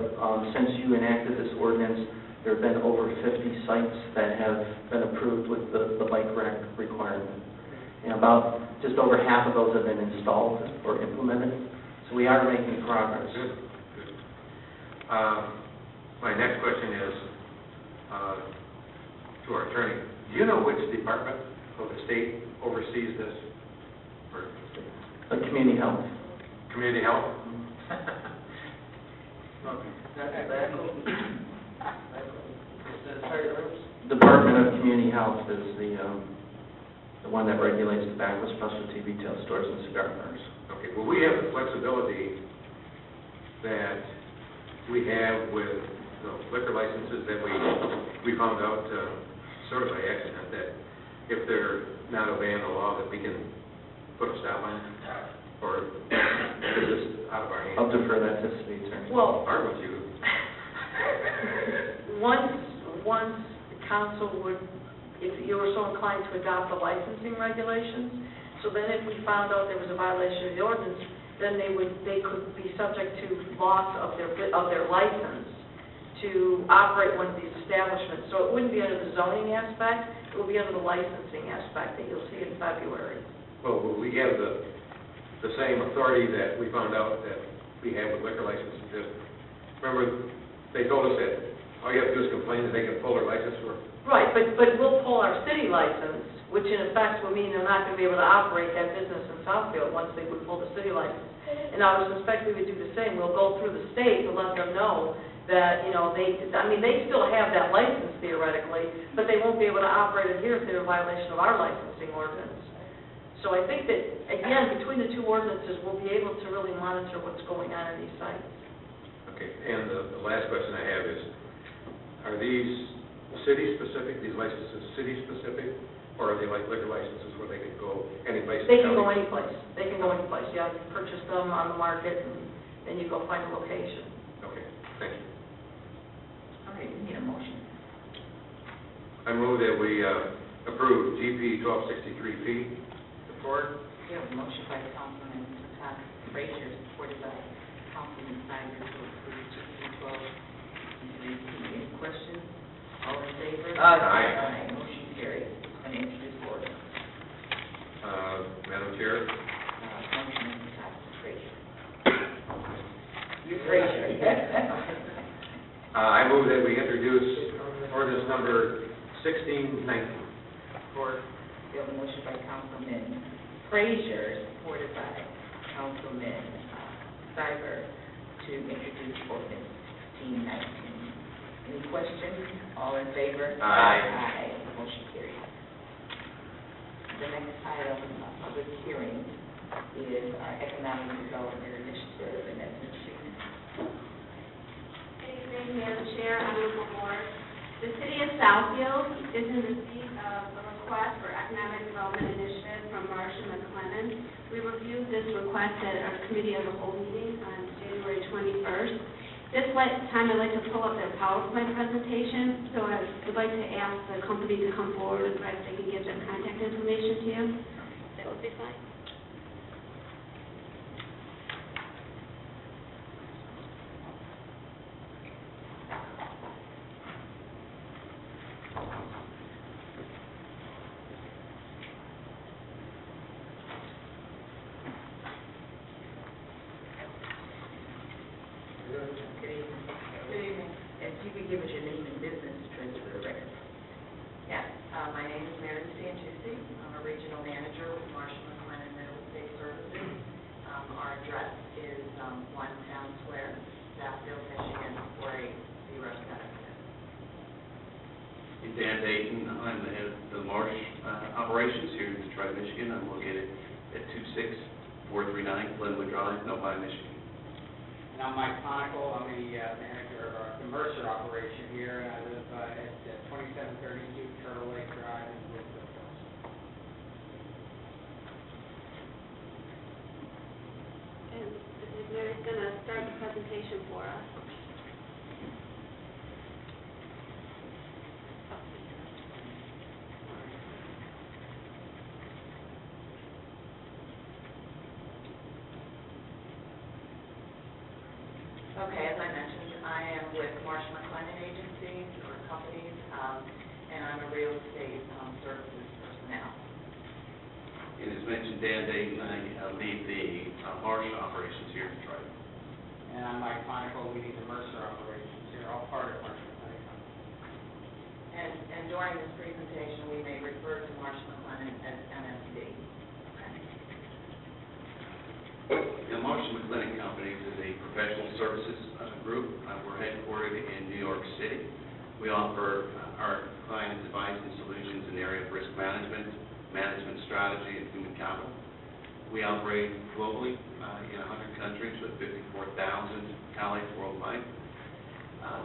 since you enacted this ordinance, there have been over 50 sites that have been approved with the bike rack requirement. And about just over half of those have been installed or implemented. So we are making progress. Good. My next question is to our attorney. Do you know which department of the state oversees this? Community health. Community health? Okay. That's tobacco. Is that firearms? Department of Community Health is the one that regulates tobacco specialty retail stores and cigar bars. Okay, well, we have the flexibility that we have with the liquor licenses that we found out sort of by accident, that if they're not obeying the law, that we can put a stop on it, or is this out of our hands? I'll defer that to the city attorney. Well, Art with you. once the council would, if you were so inclined to adopt the licensing regulations, so then if we found out there was a violation of the ordinance, then they could be subject to loss of their license to operate one of these establishments. So it wouldn't be under the zoning aspect, it would be under the licensing aspect that you'll see in February. Well, we have the same authority that we found out that we have with liquor licenses. Just remember, they told us that all you have to do is complain that they can pull their license for. Right, but we'll pull our city license, which in effect will mean they're not going to be able to operate that business in Southfield once they would pull the city license. And I would suspect we would do the same. We'll go through the state to let them know that, they still have that license theoretically, but they won't be able to operate it here if they're in violation of our licensing ordinance. So I think that, again, between the two ordinances, we'll be able to really monitor what's going on in these sites. Okay, and the last question I have is, are these city-specific, these licenses city-specific, or are they like liquor licenses where they can go any place? They can go any place. They can go any place. You have to purchase them on the market, and then you go find a location. Okay, thank you. All right, we need a motion. I move that we approve GP 1263P. Support. We have a motion by Councilman Frazier, supported by Councilman Stiver to approve GP 1263P. Any questions? All in favor? Aye. Motion carries. And introduce order. Madam Chair. Councilman Frazier. You Frazier. I move that we introduce ordinance number 1619. Support. We have a motion by Councilman Frazier, supported by Councilman Stiver, to introduce ordinance 1619. Any questions? All in favor? Aye. Motion carries. The next item of public hearing is our economic development initiative, and that's Ms. Sheehan. Good evening, Madam Chair, Honorable Board. The City of Southfield is in receipt of a request for economic development initiative from Marsh and McLennan. We reviewed this request at our committee of the whole meeting on January 21st. This time I'd like to pull up their PowerPoint presentation, so I would like to ask the company to come forward and perhaps they can give their contact information to you. That would be fine. Good evening. If you could give us your name and business address for the record. Yes, my name is Mary Santucci. I'm a regional manager with Marsh McLennan Real Estate Services. Our address is 1 Town Square, Southfield, Michigan, 48077. Dan Dayton, I'm the head of the Marsh operations here in Detroit, Michigan. I'm located at 26439 Glenwood Drive, Novi, Michigan. And I'm Mike Conoco. I'm the manager of the Mercer operation here, and I live at 2732 Turtle Lake Drive in Woodville Hills. And Mary's going to start the presentation for us. Okay, as I mentioned, I am with Marsh McLennan Agencies or companies, and I'm a real estate services personnel. And as mentioned, Dan Dayton, I lead the Marsh operations here in Detroit. And I'm Mike Conoco, leading the Mercer operations here, all part of Marsh McLennan Company. And during this presentation, we may refer to Marsh McLennan as MSD. The Marsh McLennan Companies is a We offer our clients advice and solutions in the area of risk management, management strategy, and human capital. We operate globally in 100 countries with 54,000 colleagues worldwide.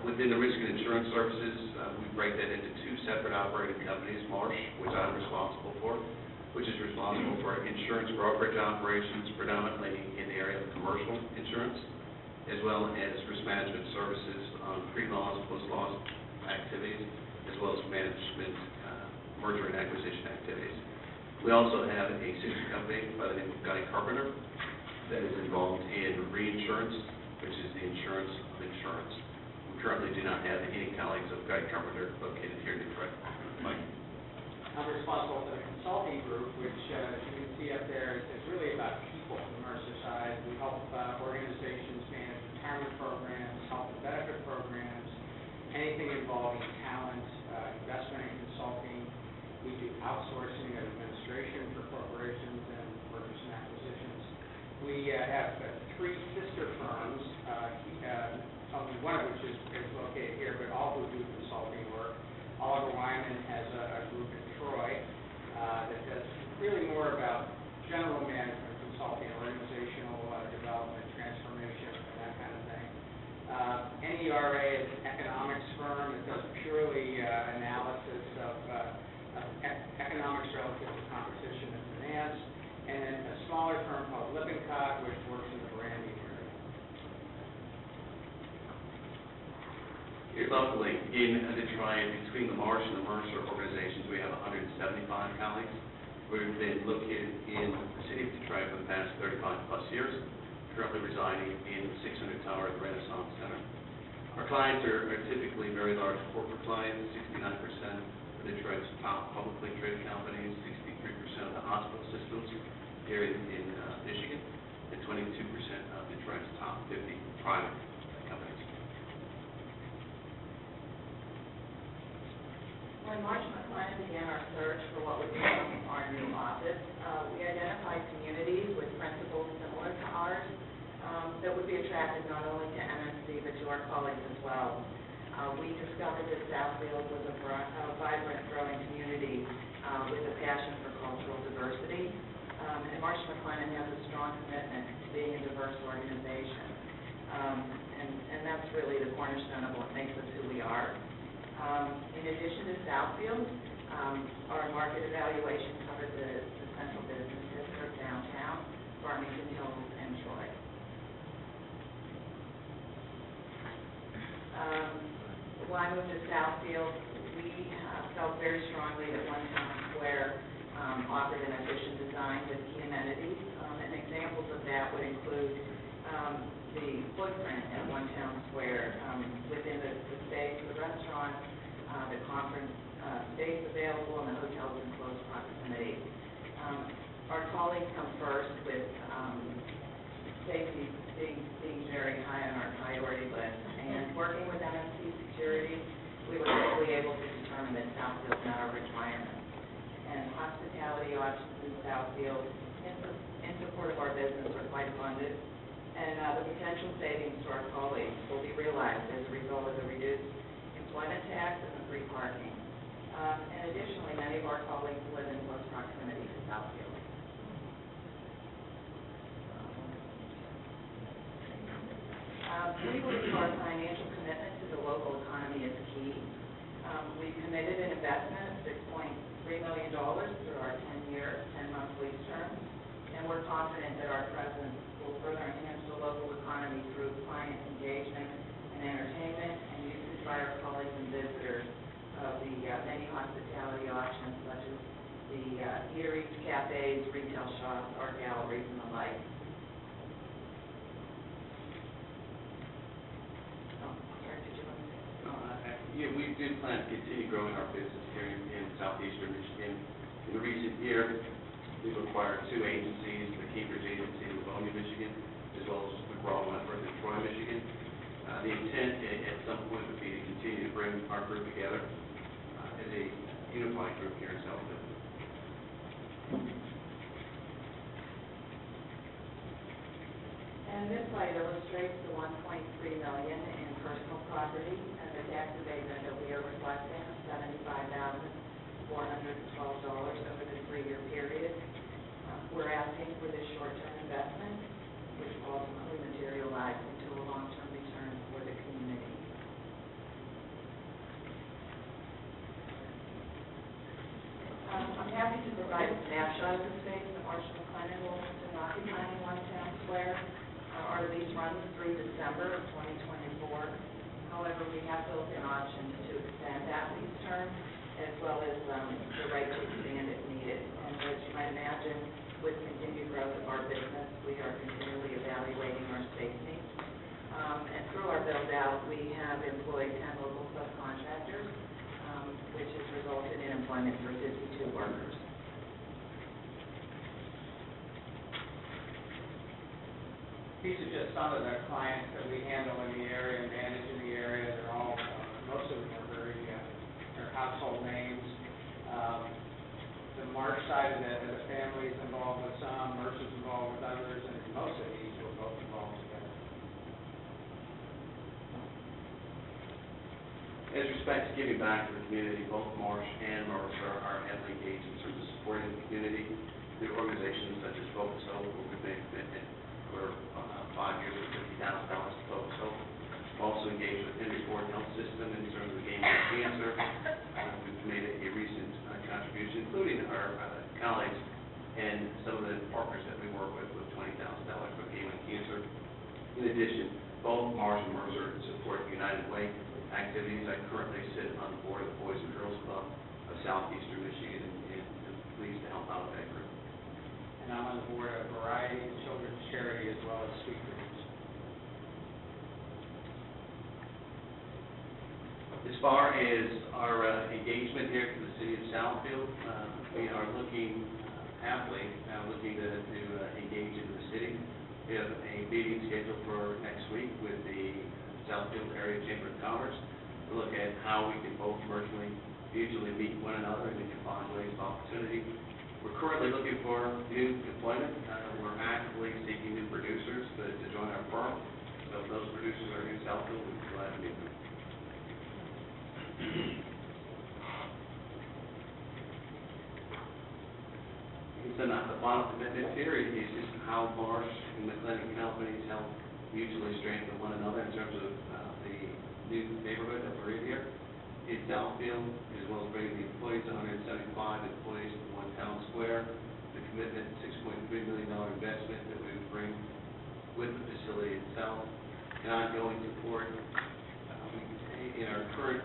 Within the risk and insurance services, we break that into two separate operating companies, Marsh, which I'm responsible for, which is responsible for insurance brokerage operations, predominantly in the area of commercial insurance, as well as risk management services on pre-loss, post-loss activities, as well as management, merger and acquisition activities. We also have a sister company by the name of Guy Carpenter that is involved in reinsurance, which is the insurance of insurance. We currently do not have any colleagues of Guy Carpenter located here in Detroit. Mike? I'm responsible for the consulting group, which, as you can see up there, is really about people on the Mercer side. We help organizations manage retirement programs, health and benefit programs, anything involving talent, investment and consulting. We do outsourcing of administration for corporations and mergers and acquisitions. We have three sister firms, only one of which is located here, but all who do consulting work. Oliver Wyman has a group in Troy that does really more about general management consulting, organizational development, transformation, and that kind of thing. NERA is an economics firm that does purely analysis of economics relative to competition and finance, and a smaller firm called Lippincott, which works in the branding area. Here locally in Detroit, between the Marsh and the Mercer organizations, we have 175 colleagues. We've been located in the city of Detroit for the past 35 plus years, currently residing in 600 Tower at the Renaissance Center. Our clients are typically very large corporate clients, 69% of Detroit's top publicly traded companies, 63% of the hospital systems here in Michigan, and 22% of Detroit's top 50 private companies. When Marsh McLennan began our search for what would become our new office, we identified communities with principles similar to ours that would be attractive not only to MSC but to our colleagues as well. We discovered that Southfield was a vibrant, growing community with a passion for cultural diversity, and Marsh McLennan has a strong commitment to being a diverse organization, and that's really the cornerstone of what makes us who we are. In addition to Southfield, our market evaluation covered the central business district, downtown, Farmington Hills, and Troy. When I moved to Southfield, we felt very strongly that One Town Square offered an efficient design with key amenities, and examples of that would include the footprint at One Town Square within the space, the restaurant, the conference space available, and the hotels in close proximity. Our colleagues come first with safety being very high on our priority list, and working with MSC Security, we were quickly able to determine that Southfield met our requirements. And hospitality options in Southfield in support of our business are quite abundant, and the potential savings to our colleagues will be realized as a result of the reduced employment tax and the free parking. And additionally, many of our colleagues live in close proximity to Southfield. We believe our financial commitment to the local economy is key. We've committed an investment of $6.3 million through our 10-year, 10-month lease term, and we're confident that our presence will further enhance the local economy through client engagement and entertainment and usage by our colleagues and visitors of the many hospitality options such as the eateries, cafes, retail shops, art galleries, and the like. Yeah, we do plan to continue growing our business here in southeastern Michigan. In the recent year, we've acquired two agencies, the Cambridge Agency in Livonia, Michigan, as well as McGraw-Wentworth in Troy, Michigan. The intent at some point would be to continue to bring our group together as a unified group here in Southfield. And this slide illustrates the $1.3 million in personal property and the the tax abatement that we are requesting of $75,412 over the 3-year period. We're asking for this short-term investment, which will ultimately materialize into a long-term return for the community. I'm happy to provide a snapshot of the space that Marsh & McLennan will be occupying in One Town Square. Our lease runs through December of 2024. However, we have built in options to extend that lease term, as well as the right to expand if needed. And as you might imagine, with continued growth of our business, we are continually evaluating our space needs. And through our build-out, we have employed 10 local subcontractors, which has resulted in employment for 52 workers. These are just some of the clients that we handle in the area and manage in the area. They're all, most of them are very, they're household names. The Marsh side of the family is involved with some, Mercer's involved with others, and most of these were both involved together. As respects to giving back to the community, both Marsh and Mercer are heavily engaged in terms of supporting the community through organizations such as Focus Hope, where we've made a commitment for 5 years of $50,000 to Focus Hope. We're also engaged with Henry Ford Health System in terms of gaming and cancer. We've made a recent contribution, including our colleagues and some of the partners that we work with $20,000 for gaming and cancer. In addition, both Marsh and Mercer support United Way activities. I currently sit on the board of the Boys and Girls Club of Southeastern Michigan and pleased to help out that group. And I'm on the board of a variety of children's charity as well as sweet groups. As far as our engagement here to the city of Southfield, we are looking to engage into the city. We have a meeting scheduled for next week with the Southfield Area Chamber of Commerce to look at how we can both mutually meet one another and we can find ways of opportunity. We're currently looking for new employment. We're actively seeking new producers to join our firm. So if those producers are in Southfield, we'd be glad to meet them. So not the final commitment here is just how Marsh and McLennan companies help mutually strengthen one another in terms of the new neighborhood that we're in here. In Southfield, as well as bringing the employees, 175 employees to One Town Square, the commitment, $6.3 million investment that we would bring with the facility itself, and ongoing support. In our current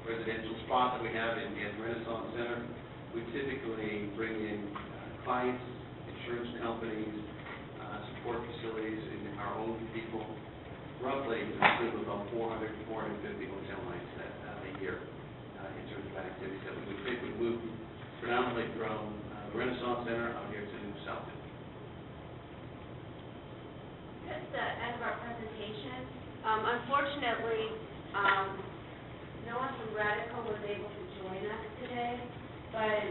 residential spot that we have in Renaissance Center, we typically bring in clients, insurance companies, support facilities, and our own people, roughly include about 400 to 450 hotel nights a year in terms of activities that we would think would move predominantly from the Renaissance Center out here to Southfield. Just the end of our presentation, unfortunately, no one from Radical was able to join us today, but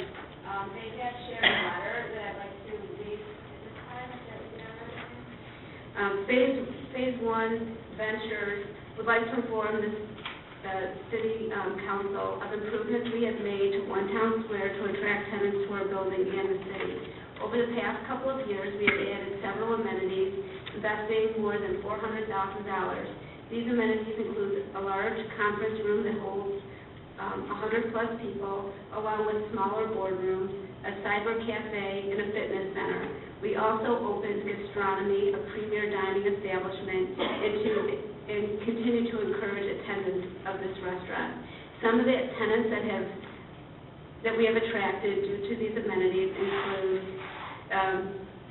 they have shared a letter that I'd like to read at this time. Is that what Phase 1 Ventures would like to inform the City Council of improvements we have made to One Town Square to attract tenants to our building and the city. Over the past couple of years, we have added several amenities, investing more than $400,000. These amenities include a large conference room that holds 100-plus people, along with smaller boardrooms, a cyber cafe, and a fitness center. We also opened gastronomy, a premier dining establishment, and continue to encourage attendance of this restaurant. Some of the tenants that we have attracted due to these amenities include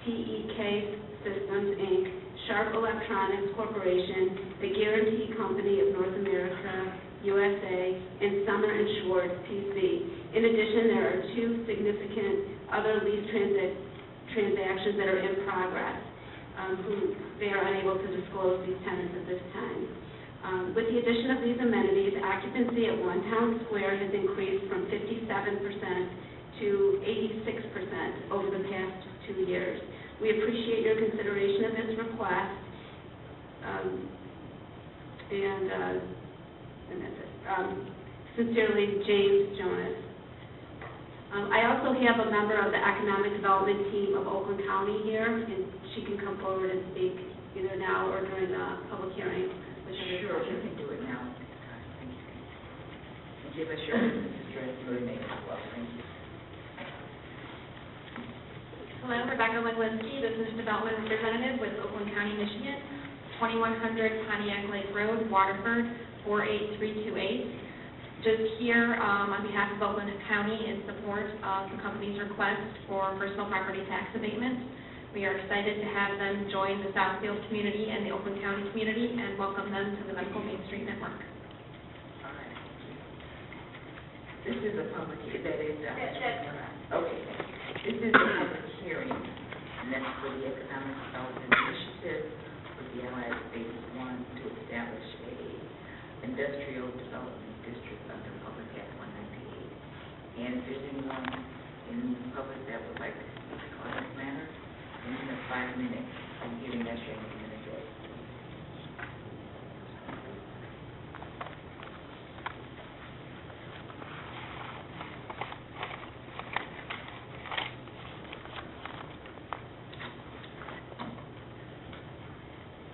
TEK Systems, Inc., Sharp Electronics Corporation, the Guarantee Company of North America, USA, and Summer & Schwartz, PC. In addition, there are 2 significant other lease transactions that are in progress, they are unable to disclose these tenants at this time. With the addition of these amenities, occupancy at One Town Square has increased from 57% to 86% over the past 2 years. We appreciate your consideration of this request, and And that's it. Sincerely, James Jonas. I also have a member of the Economic Development Team of Oakland County here, and she can come forward and speak either now or during the public hearing. Sure, you can do it now. Thank you. And give us your business address and your name as well. Thank you. Hello, Rebecca Leglinski, Business Development Representative with Oakland County, Michigan, 2100 Pontiac Lake Road, Waterford, 48328. Just here on behalf of Oakland County in support of the company's request for personal property tax abatement. We are excited to have them join the Southfield community and the Oakland County community and welcome them to the Medical Main Street Network. All right. This is a public, that is, That's correct. okay. This is a public hearing, and that's for the Economic Development Initiative for the Allied Phase 1 to establish a industrial development district under Public Act 198. And if there's anyone in the public that would like to speak on this matter, then you have 5 minutes. I'm giving that your minute address.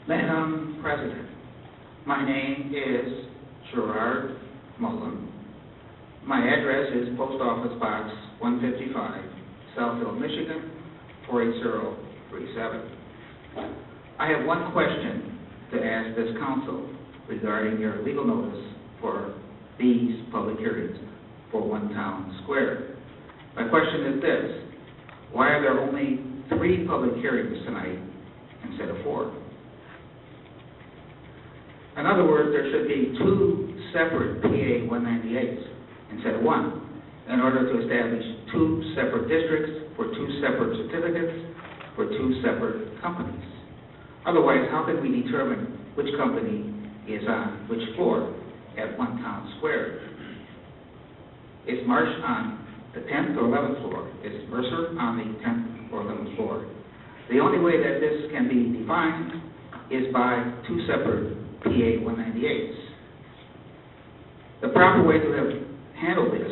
Madam President, my name is Scharret. My address is Post Office Box 155, Southfield, Michigan, 48037. I have one question to ask this council regarding your legal notice for these public hearings for One Town Square. My question is this: why are there only 3 public hearings tonight instead of 4? In other words, there should be 2 separate PA 198s instead of 1 in order to establish 2 separate districts for 2 separate certificates for 2 separate companies. Otherwise, how can we determine which company is on which floor at One Town Square? Is Marsh on the 10th or 11th floor? Is Mercer on the 10th or 11th floor? The only way that this can be defined is by 2 separate PA 198s. The proper way to have handled this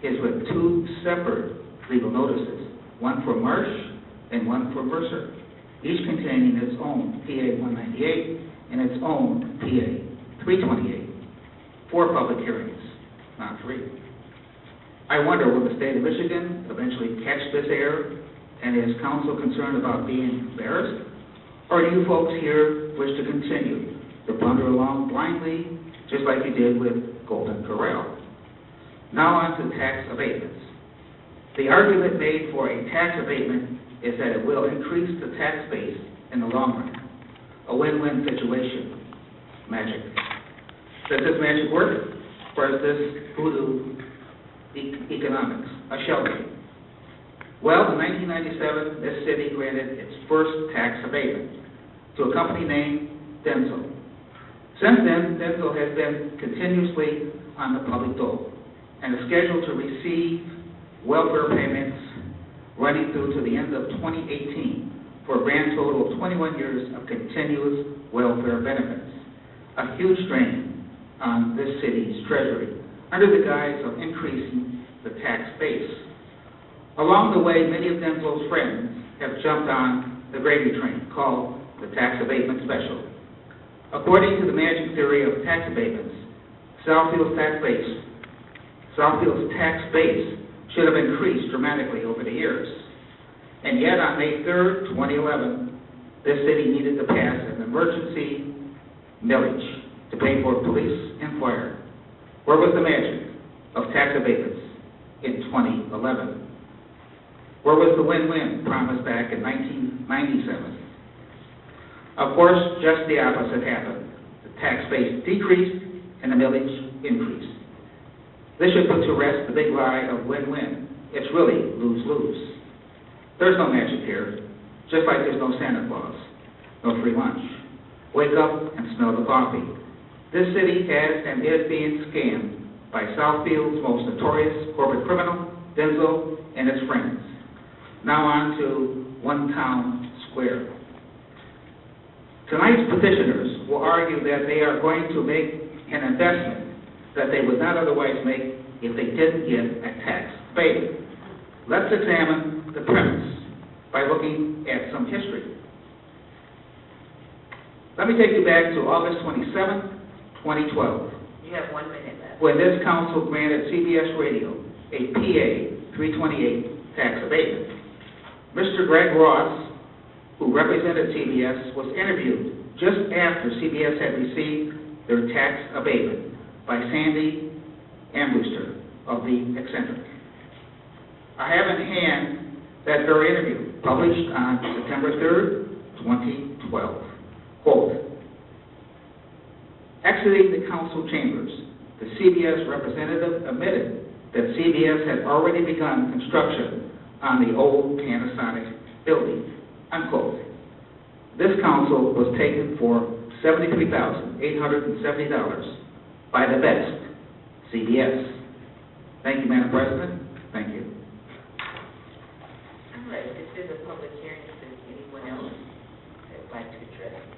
is with 2 separate legal notices, one for Marsh and one for Mercer, each containing its own PA 198 and its own PA 328. 4 public hearings, not 3. I wonder, will the state of Michigan eventually catch this error, and is council concerned about being embarrassed? Or do you folks here wish to continue to blunder along blindly, just like you did with Golden Corral? Now on to tax abatements. The argument made for a tax abatement is that it will increase the tax base in the long run. A win-win situation. Magic. Does this magic work? Or is this voodoo economics, a shell game? Well, in 1997, this city granted its first tax abatement to a company named Denzel. Since then, Denzel has been continuously on the public dole and is scheduled to receive welfare payments running through to the end of 2018 for a grand total of 21 years of continuous welfare benefits. A huge strain on this city's treasury under the guise of increasing the tax base. Along the way, many of Denzel's friends have jumped on the gravy train called the tax abatement special. According to the magic theory of tax abatements, Southfield's tax base should have increased dramatically over the years. And yet, on May 3rd, 2011, this city needed to pass an emergency millage to pay for police and fire. Where was the magic of tax abatements in 2011? Where was the win-win promised back in 1997? Of course, just the opposite happened. The tax base decreased and the millage increased. This should put to rest the big lie of win-win. It's really lose-lose. There's no magic here, just like there's no Santa Claus, no free lunch. Wake up and smell the coffee. This city has and is being scammed by Southfield's most notorious corporate criminal, Denzel, and his friends. Now on to One Town Square. Tonight's petitioners will argue that they are going to make an investment that they would not otherwise make if they didn't get a tax abatement. Let's examine the premise by looking at some history. Let me take you back to August 27, 2012, You have 1 minute left. when this council granted CBS Radio a PA 328 tax abatement. Mr. Greg Ross, who represented CBS, was interviewed just after CBS had received their tax abatement by Sandy Ambruster of The Eccentric. I have in hand that very interview, published on September 3rd, 2012. Quote, exiting the council chambers, the CBS representative admitted that CBS had already begun construction on the old Panasonic building, unquote. This council was taken for $73,870 by the best, CBS. Thank you, Madam President. Thank you. All right, this is a public hearing. If there's anyone else that would like to address this.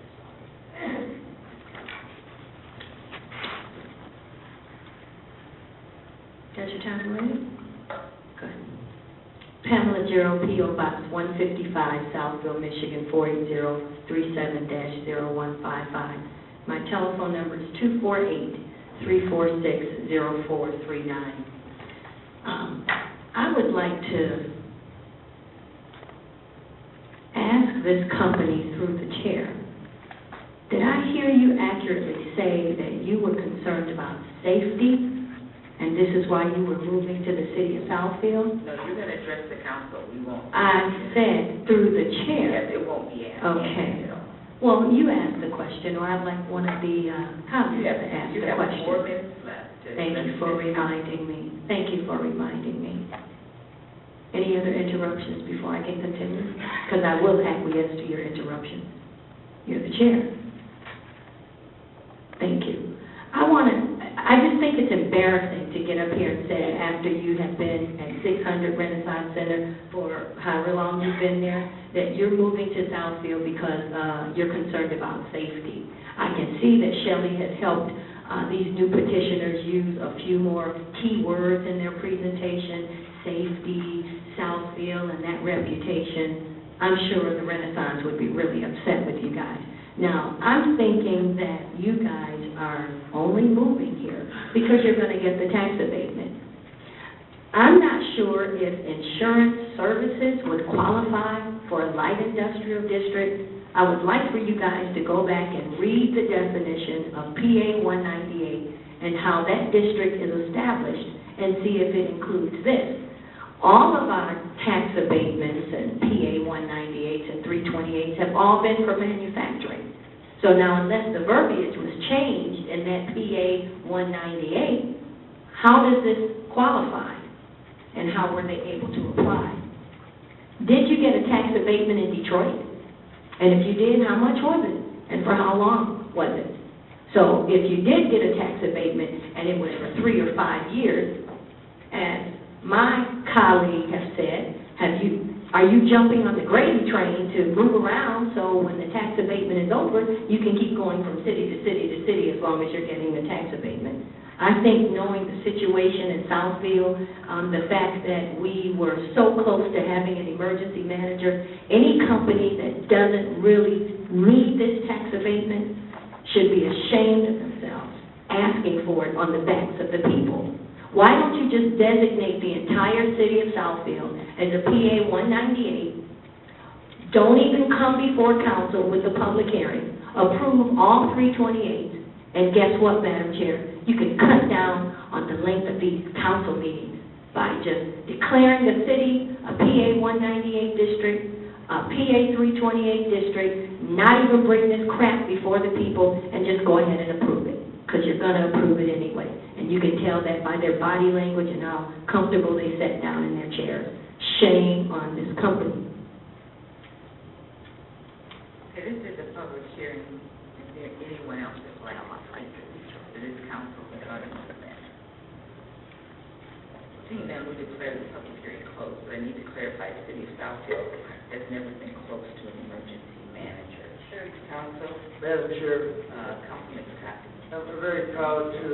Got your time ready? Go ahead. Pamela Gerald, P.O. Box 155, Southfield, Michigan, 48037-0155. My telephone number is 248-346-0439. I would like to ask this company through the chair, did I hear you accurately say that you were concerned about safety, and this is why you were moving to the city of Southfield? No, you're going to address the council. We won't. I said through the chair. Yes, it won't be asked. Okay. Well, you asked the question, or I'd like one of the colleagues to ask You the have question. 4 minutes left. Thank you for reminding me. Thank you for reminding me. Any other interruptions before I can continue? Because I will acquiesce to your interruption. You're the chair. Thank you. I just think it's embarrassing to get up here and say, after you have been at 600 Renaissance Center for however long you've been there, that you're moving to Southfield because you're concerned about safety. I can see that Shelley has helped these new petitioners use a few more key words in their presentation, safety, Southfield, and that reputation. I'm sure the Renaissance would be really upset with you guys. Now, I'm thinking that you guys are only moving here because you're going to get the tax abatement. I'm not sure if insurance services would qualify for a light industrial district. I would like for you guys to go back and read the definition of PA 198 and how that district is established and see if it includes this. All of our tax abatements and PA 198s and 328s have all been for manufacturing. So now, unless the verbiage was changed in that PA 198, how does this qualify? And how were they able to apply? Did you get a tax abatement in Detroit? And if you did, how much was it? And for how long was it? So if you did get a tax abatement and it was for 3 or 5 years, as my colleague has said, are you jumping on the gravy train to move around so when the tax abatement is over, you can keep going from city to city to city as long as you're getting the tax abatement? I think knowing the situation in Southfield, the fact that we were so close to having an emergency manager, any company that doesn't really need this tax abatement should be ashamed of themselves asking for it on the backs of the people. Why don't you just designate the entire city of Southfield as a PA 198? Don't even come before council with a public hearing. Approve all 328s. And guess what, Madam Chair? You can cut down on the length of these council meetings by just declaring the city a PA 198 district, a PA 328 district, not even bring this crap before the people, and just go ahead and approve it, because you're going to approve it anyway. And you can tell that by their body language and how comfortable they sat down in their chairs. Shame on this company. Okay, this is a public hearing. Is there anyone else that would like to to this council regarding this matter? Seeing that, we declare the public hearing closed, but I need to clarify the city of Southfield has never been close to an emergency manager. Sure. Council? Madam Chair, Councilman Scott. I'm very proud to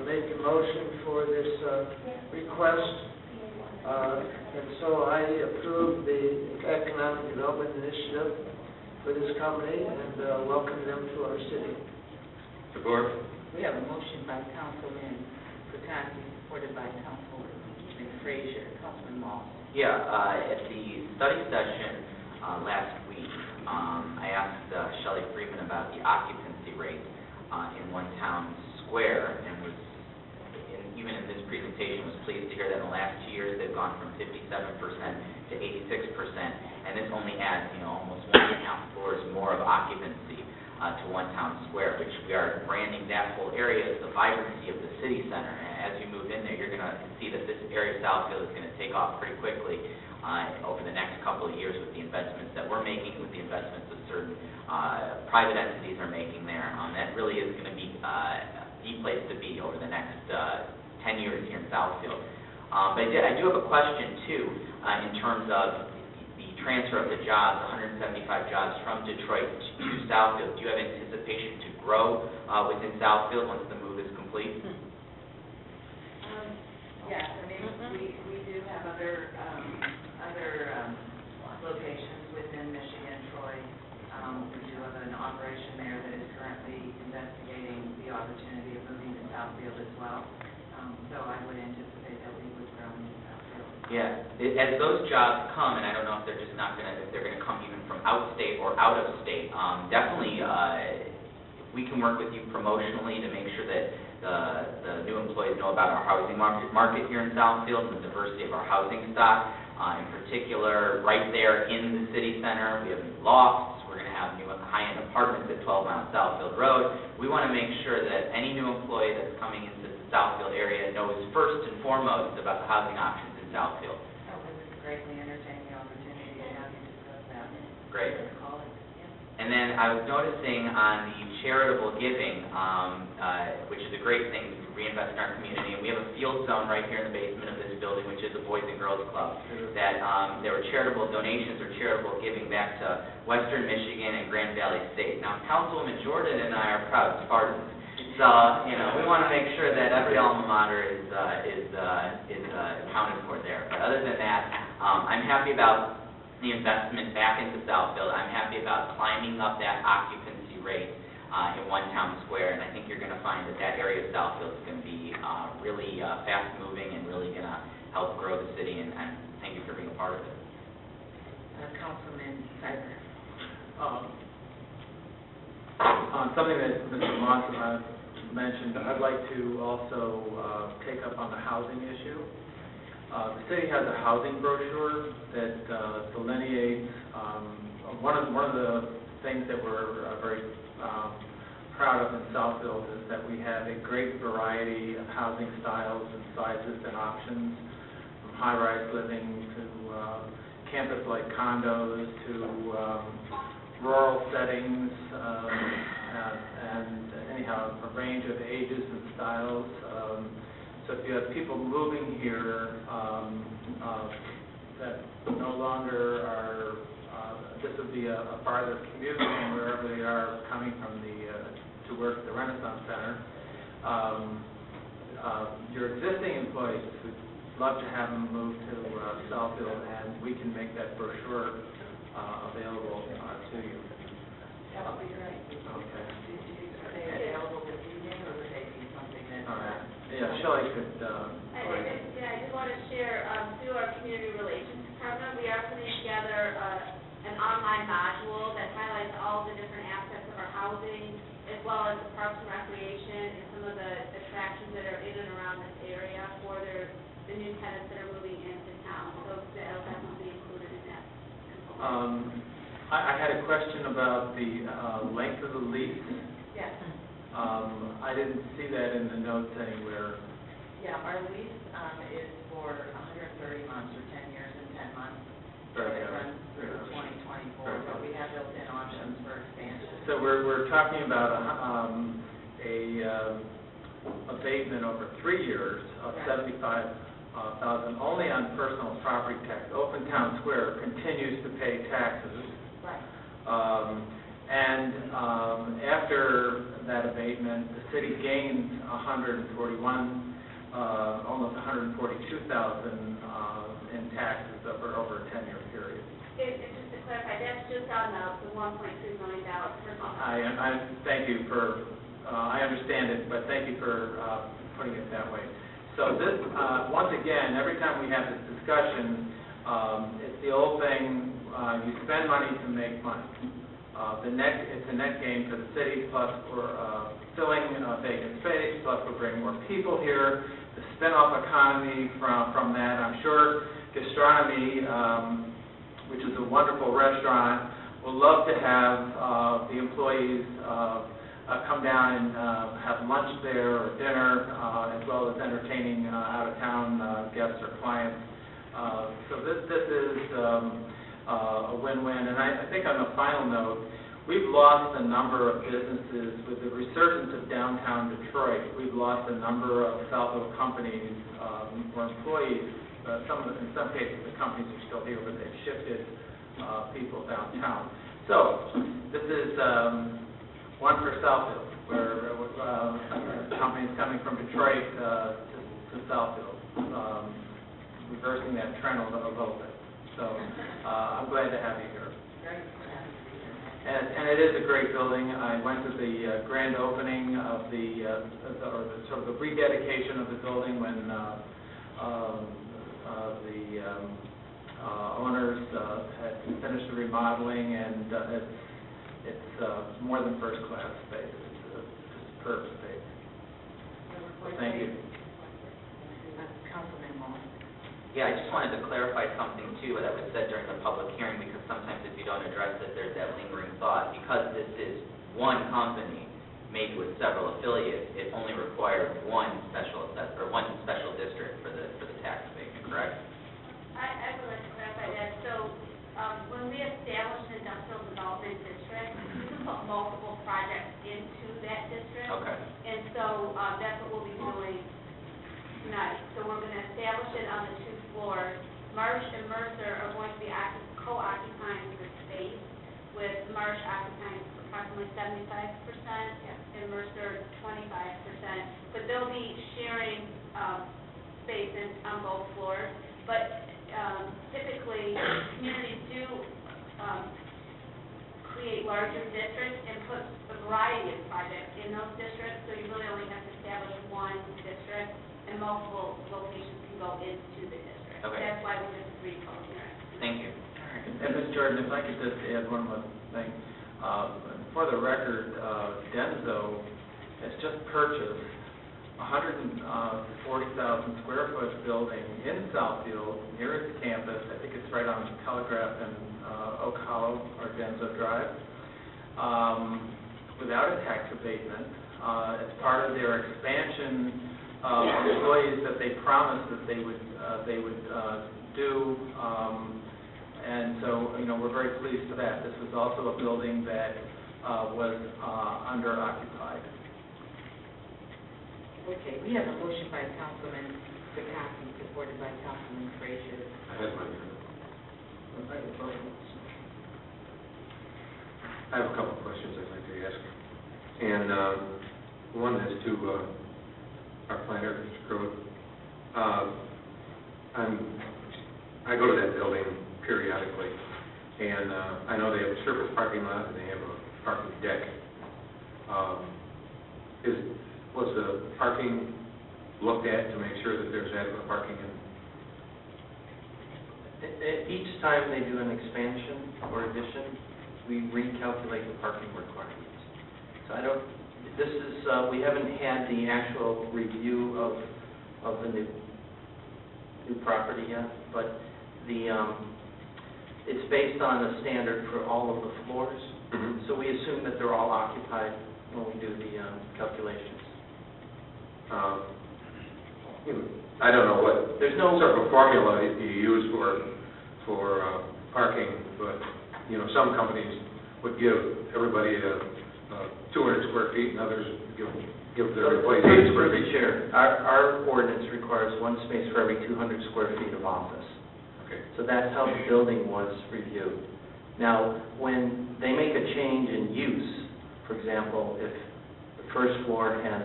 make a motion for this request. And so I approve the Economic Development Initiative for this company and welcome them to our city. Support. We have a motion by Councilman Pataki, supported by Councilman Frazier. Councilman Moss. Yeah, at the study session last week, I asked Shelley Freeman about the occupancy rate in One Town Square, and even in this presentation, was pleased to hear that in the last 2 years, they've gone from 57% to 86%, and this only adds, almost 1.5 floors more of occupancy to One Town Square, which we are branding that whole area as the vibrancy of the city center. And as you move in there, you're going to see that this area of Southfield is going to take off pretty quickly over the next couple of years with the investments that we're making, with the investments that certain private entities are making there. That really is going to be the place to be over the next 10 years here in Southfield. But I do have a question, too, in terms of the transfer of the jobs, 175 jobs from Detroit to Southfield. Do you have anticipation to grow within Southfield once the move is complete? Yes, I mean, we do have other locations within Michigan, Troy. We do have an operation there that is currently investigating the opportunity of moving to Southfield as well. So I would anticipate that we would grow in Southfield. Yeah, as those jobs come, and I don't know if they're just not going to, if they're going to come even from outstate or out of state, definitely we can work with you promotionally to make sure that the new employees know about our housing market here in Southfield and the diversity of our housing stock. In particular, right there in the city center, we have new lofts. We're going to have new high-end apartments at 12 Mile Southfield Road. We want to make sure that any new employee that's coming into the Southfield area knows first and foremost about the housing options in Southfield. We would greatly entertain the opportunity to have you discuss that. Great. Call it. And then I was noticing on the charitable giving, which is a great thing to reinvest in our community, and we have a field zone right here in the basement of this building, which is a Boys and Girls Club, that there were charitable donations or charitable giving back to Western Michigan and Grand Valley State. Now, Councilwoman Jordan and I are proud Spartans, so we want to make sure that every alma mater is accounted for there. But other than that, I'm happy about the investment back into Southfield. I'm happy about climbing up that occupancy rate in One Town Square, and I think you're going to find that area of Southfield is going to be really fast-moving and really going to help grow the city, and thank you for being a part of it. Councilman Cyber. Something that Mr. Moss mentioned, I'd like to also take up on the housing issue. The city has a housing brochure that delineates one of the things that we're very proud of in Southfield is that we have a great variety of housing styles and sizes and options, from high-rise living to campus-like condos to rural settings, and anyhow, a range of ages and styles. So if you have people moving here that no longer are, this would be a farther commute from wherever they are coming from to work at the Renaissance Center. Your existing employees, we'd love to have them move to Southfield, and we can make that brochure available to you. That would be great. Okay. Are they available this evening, or would they be something that? All right. Yeah, Shelley could. I did want to share, through our Community Relations Department, we are putting together an online module that highlights all the different aspects of our housing, as well as the parks and recreation and some of the attractions that are in and around this area for the new tenants that are moving into town. So that'll definitely be included in that. I had a question about the length of the lease. Yes. I didn't see that in the notes anywhere. Yeah, our lease is for 130 months, or 10 years and 10 months. Very It good. runs through 2024, but we have built-in options for expansion. So we're talking about a abatement over 3 years of $75,000 only on personal property tax. Open Town Square continues to pay taxes. Right. And after that abatement, the city gained 141, almost 142,000 in taxes over a 10-year period. Just to clarify, that's just on the $1.2 million per month. I thank you for, I understand it, but thank you for putting it that way. So this, once again, every time we have this discussion, it's the old thing, you spend money to make money. It's a net gain for the city, plus we're filling vacant space, plus we're bringing more people here. The spin-off economy from that, I'm sure gastronomy, which is a wonderful restaurant, will love to have the employees come down and have lunch there or dinner, as well as entertaining out-of-town guests or clients. So this is a win-win. And I think on a final note, we've lost a number of businesses with the resurgence of downtown Detroit. We've lost a number of Southfield companies or employees. In some cases, the companies are still here, but they've shifted people downtown. So this is one for Southfield, where companies coming from Detroit to Southfield, reversing that trend a little bit. So I'm glad to have you here. And it is a great building. I went to the grand opening of or sort of the rededication of the building when the owners had finished the remodeling, and it's more than first-class space. It's a superb space. So thank you. Councilman Marsh. Yeah, I just wanted to clarify something too that was said during the public hearing, because sometimes if you don't address it, there's that lingering thought. Because this is one company made with several affiliates, it only required one special district for the tax abatement, correct? I would like to clarify that. So when we establish an industrial development district, we can put multiple projects into that district. Okay. And so that's what we'll be doing tonight. So we're going to establish it on the 2 floors. Marsh and Mercer are going to be co-occupying the space, with Marsh occupying approximately 75% and Mercer 25%. But they'll be sharing spaces on both floors. But typically, communities do create larger districts and put a variety of projects in those districts. So you really only have to establish one district, and multiple locations can go into the district. Okay. That's why we just agreed to hearing. Thank you. And Ms. Jordan, if I could just add one more thing. For the record, Denso has just purchased a 140,000 square foot building in Southfield near its campus. I think it's right on Telegraph and Oak Hollow or Denso Drive, without a tax abatement. It's part of their expansion employees that they promised that they would do. And so, we're very pleased with that. This was also a building that was under-occupied. Okay, we have a motion by Councilman Zakowski, supported by Councilman Frazier. I have my turn. I have a couple of questions I'd like to ask. And one is to our planner, Mr. Crowd. I go to that building periodically, and I know they have a surface parking lot and they have a parking deck. Was the parking looked at to make sure that there's adequate parking in? Each time they do an expansion or addition, we recalculate the parking requirements. So we haven't had the actual review of the new property yet, but it's based on a standard for all of the floors. Mm-hmm. So we assume that they're all occupied when we do the calculations. I don't know what There's no sort of formula you use for parking, but some companies would give everybody 200 square feet, and others give their employees 8 square feet. Chair, our ordinance requires one space for every 200 square feet of office. Okay. So that's how the building was reviewed. Now, when they make a change in use, for example, if the first floor has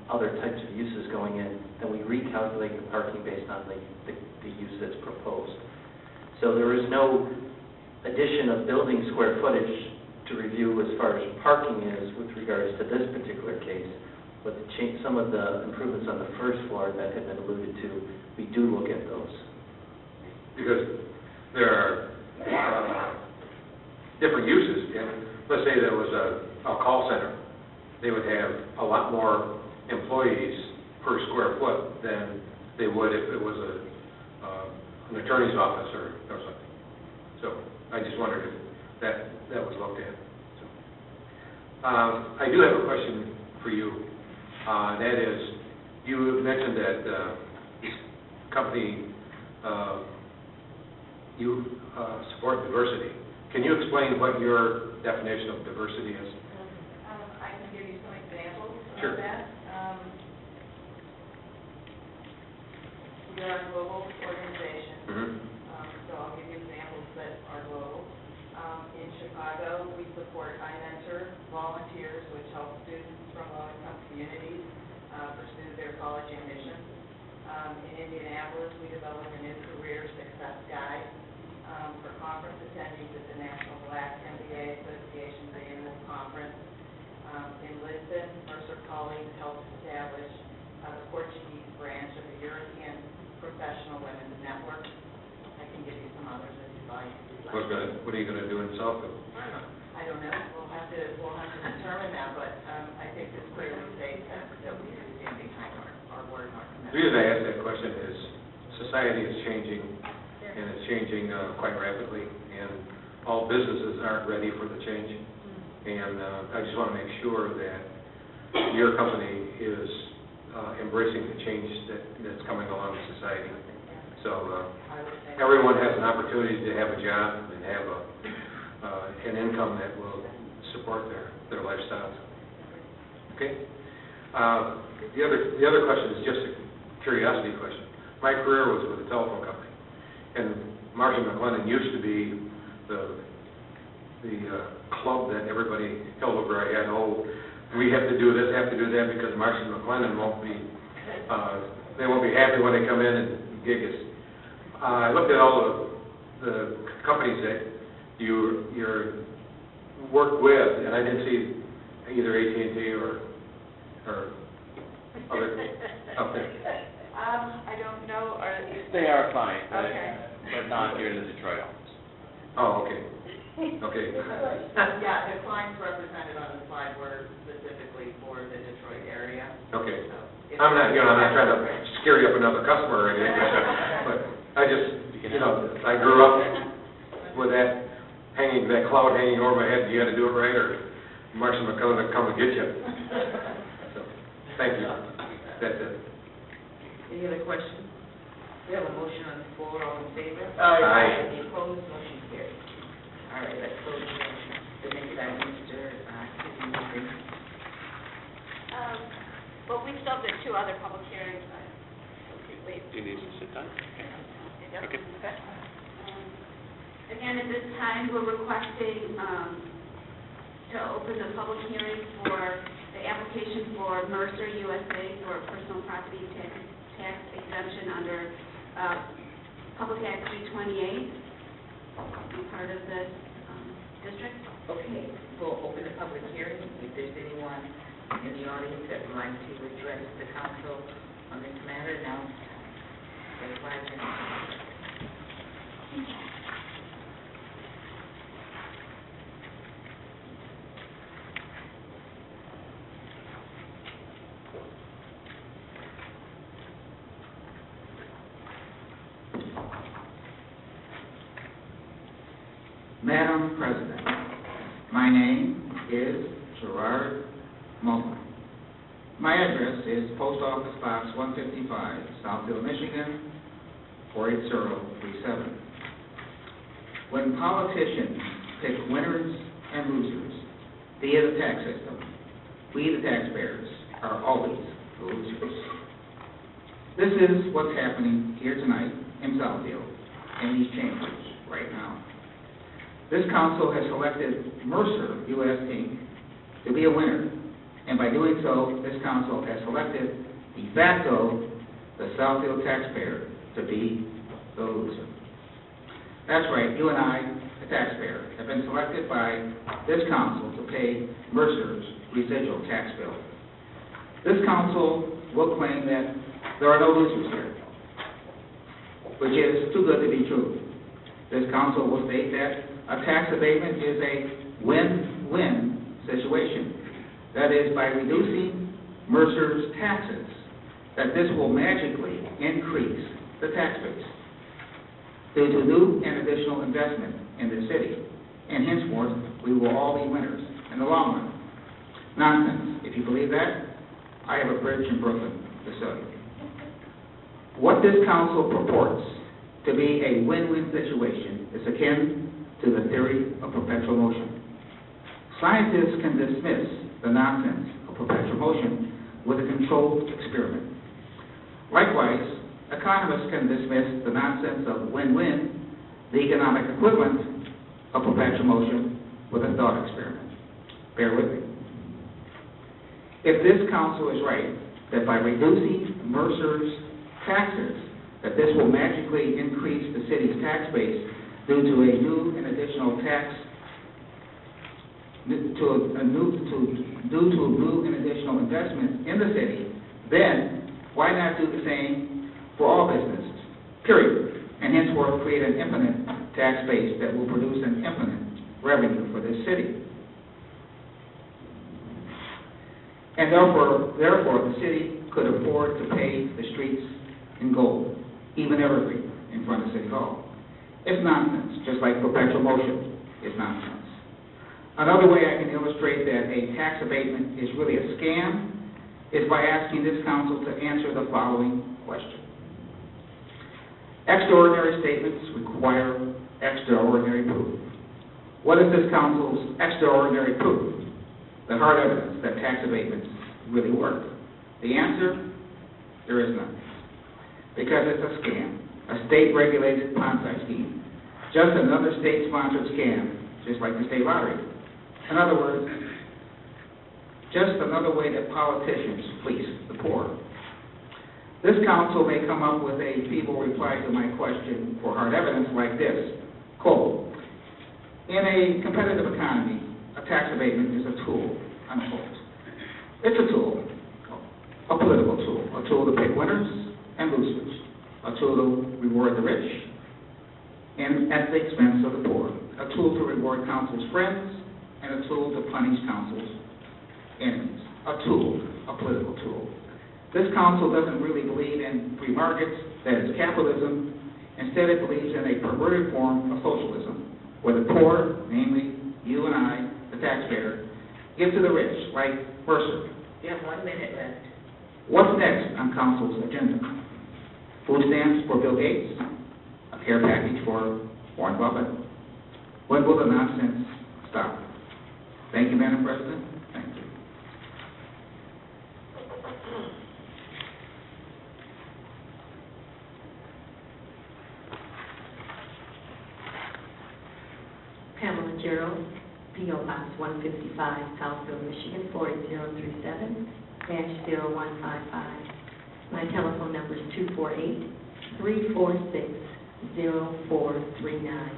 other types of uses going in, then we recalculate the parking based on the use that's proposed. So there is no addition of building square footage to review as far as parking is with regards to this particular case, but some of the improvements on the first floor that have been alluded to, we do look at those. Because there are different uses. Let's say there was a call center. They would have a lot more employees per square foot than they would if it was an attorney's office or something. So I just wondered if that was looked at. So, I do have a question for you. That is, you mentioned that this company, you support diversity. Can you explain what your definition of diversity is? I can give you some examples Sure. of that. We are a global organization, so I'll give you examples that are global. In Chicago, we support iMentor volunteers, which help students from low-income communities pursue their college ambitions. In Indianapolis, we develop a new career success guide for conference attendees at the National Black MBA Association's annual conference. In Lisbon, Mercer colleagues helped establish the Portuguese branch of the European Professional Women's Network. I can give you some others if you'd like. What are you going to do in Southfield? I don't know. We'll have to determine that, but I think it's clearly states that we can stand behind our word and our commitment. The reason I ask that question is society is changing, and it's changing quite rapidly, and all businesses aren't ready for the change. And I just want to make sure that your company is embracing the change that's coming along in society. So everyone has an opportunity to have a job and have an income that will support their lifestyles. Okay? The other question is just a curiosity question. My career was with a telephone company, and Marsh & McLennan used to be the club that everybody held over our head. Oh, we have to do this, have to do that, because Marsh & McLennan won't be happy when they come in and gig us. I looked at all the companies that you work with, and I didn't see either AT&T or other up there. I don't know. They are fine, Okay. but not here in the Detroit office. Oh, okay. Okay. Yeah, the clients represented on the slide were specifically for the Detroit area. Okay. So I'm not trying to scare you up another customer or anything, but I just, I grew up with that cloud hanging over my head. You got to do it right, or Marsh & McLennan will come and get you. So, thank you. That's it. Any other questions? We have a motion on the floor. All in favor? Aye. Any opposed? Motion carries. All right, let's go to the next item, Mr. Kissinger. Well, we still have the two other public hearings. Do you need to sit down? Okay. Again, at this time, we're requesting to open the public hearing for the application for Mercer USA for personal property tax exemption under Public Act 328. Be part of this district. Okay, we'll open the public hearing. If there's anyone in the audience that would like to address the council on this matter, now, take 5 minutes. Madam President, my name is Gerard Mullen. My address is Post Office Box 155, Southfield, Michigan, 48037. When politicians pick winners and losers via the tax system, we, the taxpayers, are always the losers. This is what's happening here tonight in Southfield in these chambers right now. this council has selected Mercer US Inc. to be a winner, and by doing so, this council has selected de facto the Southfield taxpayer to be the loser. That's right, you and I, the taxpayer, have been selected by this council to pay Mercer's residual tax bill. This council will claim that there are no losers here, which is too good to be true. This council will state that a tax abatement is a win-win situation. That is, by reducing Mercer's taxes, that this will magically increase the tax base due to new and additional investment in the city, and henceforth, we will all be winners in the long run. Nonsense. If you believe that, I have a bridge in Brooklyn to sell you. What this council purports to be a win-win situation is akin to the theory of perpetual motion. Scientists can dismiss the nonsense of perpetual motion with a controlled experiment. Likewise, economists can dismiss the nonsense of win-win, the economic equivalent of perpetual motion, with a thought experiment. Bear with me. If this council is right, that by reducing Mercer's taxes, that this will magically increase the city's tax base due to a new and additional tax, due to a new and additional investment in the city, then why not do the same for all businesses, period, and henceforth create an infinite tax base that will produce an infinite revenue for this city. And therefore, the city could afford to pave the streets in gold, even evergreen, in front of City Hall. It's nonsense, just like perpetual motion is nonsense. Another way I can illustrate that a tax abatement is really a scam is by asking this council to answer the following question. Extraordinary statements require extraordinary proof. What is this council's extraordinary proof? The hard evidence that tax abatements really work. The answer, there is none. Because it's a scam, a state-regulated Ponzi scheme, just another state-sponsored scam, just like the state lottery. In other words, just another way that politicians fleece the poor. This council may come up with a feeble reply to my question for hard evidence like this, quote, in a competitive economy, a tax abatement is a tool, unquote. It's a tool, a political tool, a tool to pick winners and losers, a tool to reward the rich and at the expense of the poor, a tool to reward council's friends, and a tool to punish council's enemies, a tool, a political tool. This council doesn't really believe in free markets, that is capitalism. Instead, it believes in a perverted form of socialism, where the poor, namely you and I, the taxpayer, give to the rich, like Mercer. You have 1 minute left. What's next on council's agenda? Food stamps for Bill Gates? A care package for Warren Buffett? When will the nonsense stop? Thank you, Madam President. Thank you. Pamela Gerald, P.O. Box 155, Southfield, Michigan, 48037-0155. My telephone number is 248-346-0439.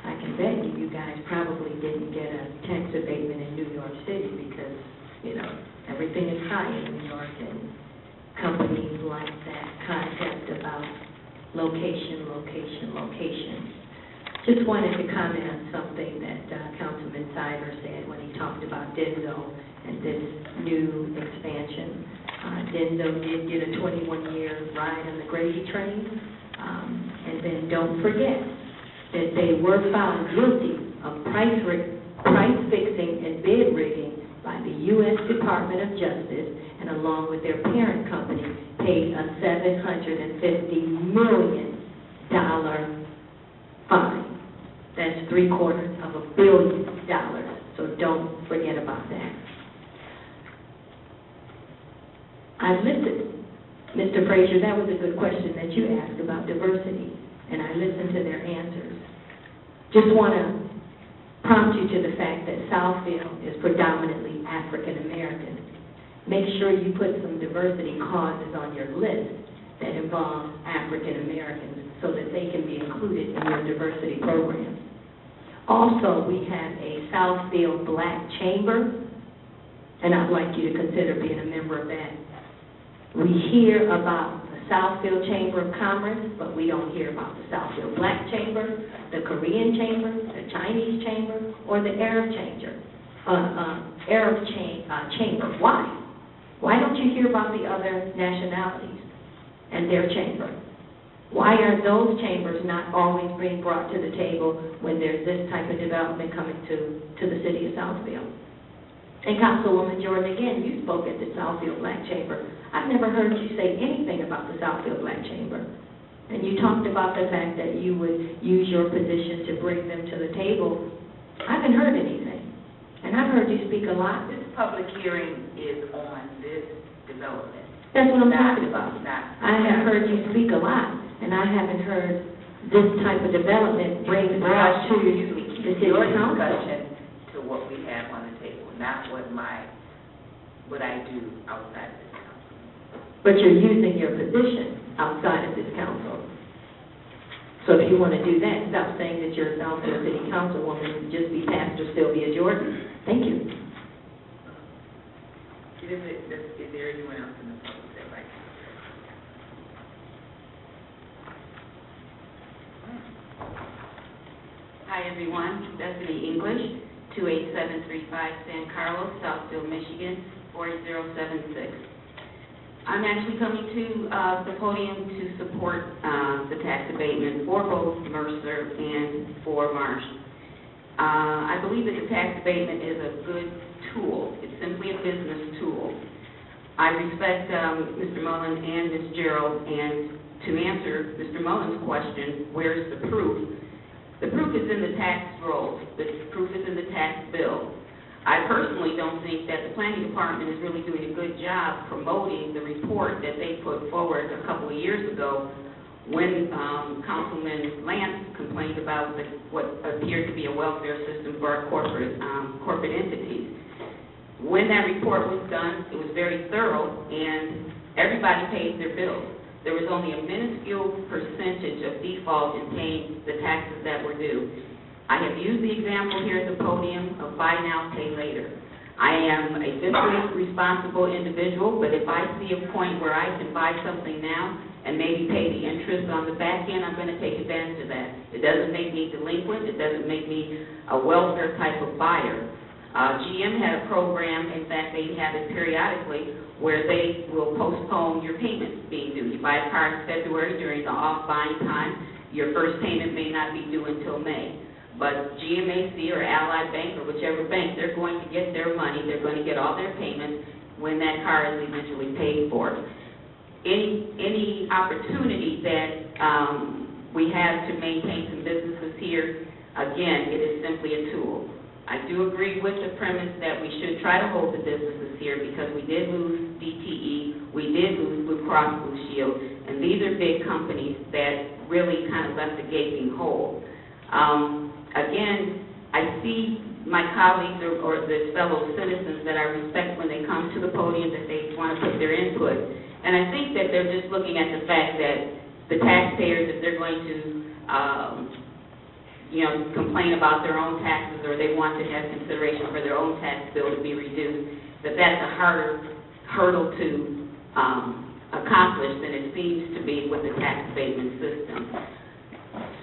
I can bet you guys probably didn't get a tax abatement in New York City because, everything is high in New York, and companies like that concept about location, location, location. Just wanted to comment on something that Councilman Siver said when he talked about Denso and this new expansion. Denso did get a 21-year ride on the gravy train, and then don't forget that they were found guilty of price fixing and bid rigging by the U.S. Department of Justice, and along with their parent company, paid a $750 million fine. That's $750 million, so don't forget about that. I listened, Mr. Frazier, that was a good question that you asked about diversity, and I listened to their answers. Just want to prompt you to the fact that Southfield is predominantly African American. Make sure you put some diversity causes on your list that involve African Americans so that they can be included in your diversity programs. Also, we have a Southfield Black Chamber, and I'd like you to consider being a member of that. We hear about the Southfield Chamber of Commerce, but we don't hear about the Southfield Black Chamber, the Korean Chamber, the Chinese Chamber, or the Arab Chamber. Chamber. Why? Why don't you hear about the other nationalities and their chamber? Why are those chambers not always being brought to the table when there's this type of development coming to the city of Southfield? And Councilwoman Jordan, again, you spoke at the Southfield Black Chamber. I've never heard you say anything about the Southfield Black Chamber. And you talked about the fact that you would use your position to bring them to the table. I haven't heard anything. And I've heard you speak a lot. This public hearing is on this development. That's what I'm talking about. Not- I have heard you speak a lot, and I haven't heard this type of development brought to the city Your council. discussion to what we have on the table, not what I do outside of this council. But you're using your position outside of this council. So if you want to do that, stop saying that you're a Southfield City Councilwoman and just be Pastor Sylvia Jordan. Thank you. Is there anyone else in the public that like to? Hi, everyone. Bethany English, 28735 San Carlos, Southfield, Michigan, 4076. I'm actually coming to the podium to support the tax abatement for both Mercer and for Marsh. I believe that the tax abatement is a good tool. It's simply a business tool. I respect Mr. Mullen and Ms. Gerald, and to answer Mr. Mullen's question, where's the proof? The proof is in the tax rolls. The proof is in the tax bill. I personally don't think that the planning department is really doing a good job promoting the report that they put forward a couple of years ago when Councilman Lance complained about what appeared to be a welfare system for our corporate entities. When that report was done, it was very thorough, and everybody paid their bills. There was only a minuscule percentage of default in paying the taxes that were due. I have used the example here at the podium of buy now, pay later. I am a fiscally responsible individual, but if I see a point where I can buy something now and maybe pay the interest on the back end, I'm going to take advantage of that. It doesn't make me delinquent. It doesn't make me a welfare type of buyer. GM had a program, in fact, they have it periodically, where they will postpone your payments being due. You buy a car in February during the off-buying time, your first payment may not be due until May. But GMAC or Allied Bank or whichever bank, they're going to get their money, they're going to get all their payments when that car is eventually paid for. Any opportunity that we have to maintain some businesses here, again, it is simply a tool. I do agree with the premise that we should try to hold the businesses here because we did lose DTE, we did lose Blue Cross Blue Shield, and these are big companies that really kind of left a gaping hole. Again, I see my colleagues or the fellow citizens that I respect when they come to the podium that they want to put their input, and I think that they're just looking at the fact that the taxpayers, if they're going to complain about their own taxes or they want to have consideration for their own tax bill to be reduced, that's a harder hurdle to accomplish than it seems to be with the tax abatement system.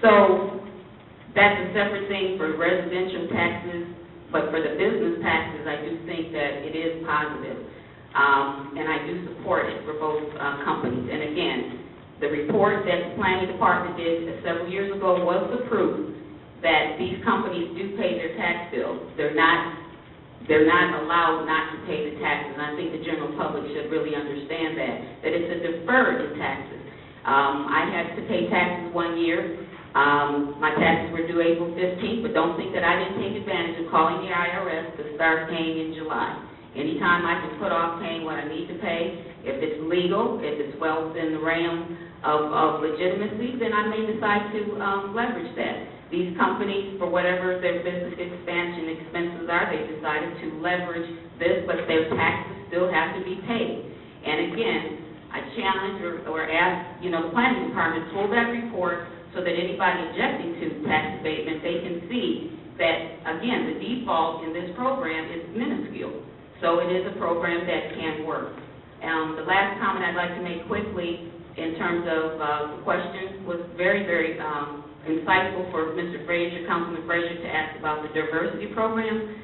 So that's a separate thing for residential taxes, but for the business taxes, I do think that it is positive, and I do support it for both companies. And again, the report that the planning department did several years ago was the proof that these companies do pay their tax bills. They're not allowed not to pay the taxes, and I think the general public should really understand that it's a deferred in taxes. I had to pay taxes one year. My taxes were due April 15th, but don't think that I didn't take advantage of calling the IRS to start paying in July. Anytime I can put off paying what I need to pay, if it's legal, if it's well within the realm of legitimacy, then I may decide to leverage that. These companies, for whatever their business expansion expenses are, they decided to leverage this, but their taxes still have to be paid. And again, I challenge or ask, the planning department to pull that report so that anybody objecting to tax abatement, they can see that, again, the default in this program is minuscule. So it is a program that can work. The last comment I'd like to make quickly in terms of the question was very, very insightful for Mr. Frazier, Councilman Frazier, to ask about the diversity program.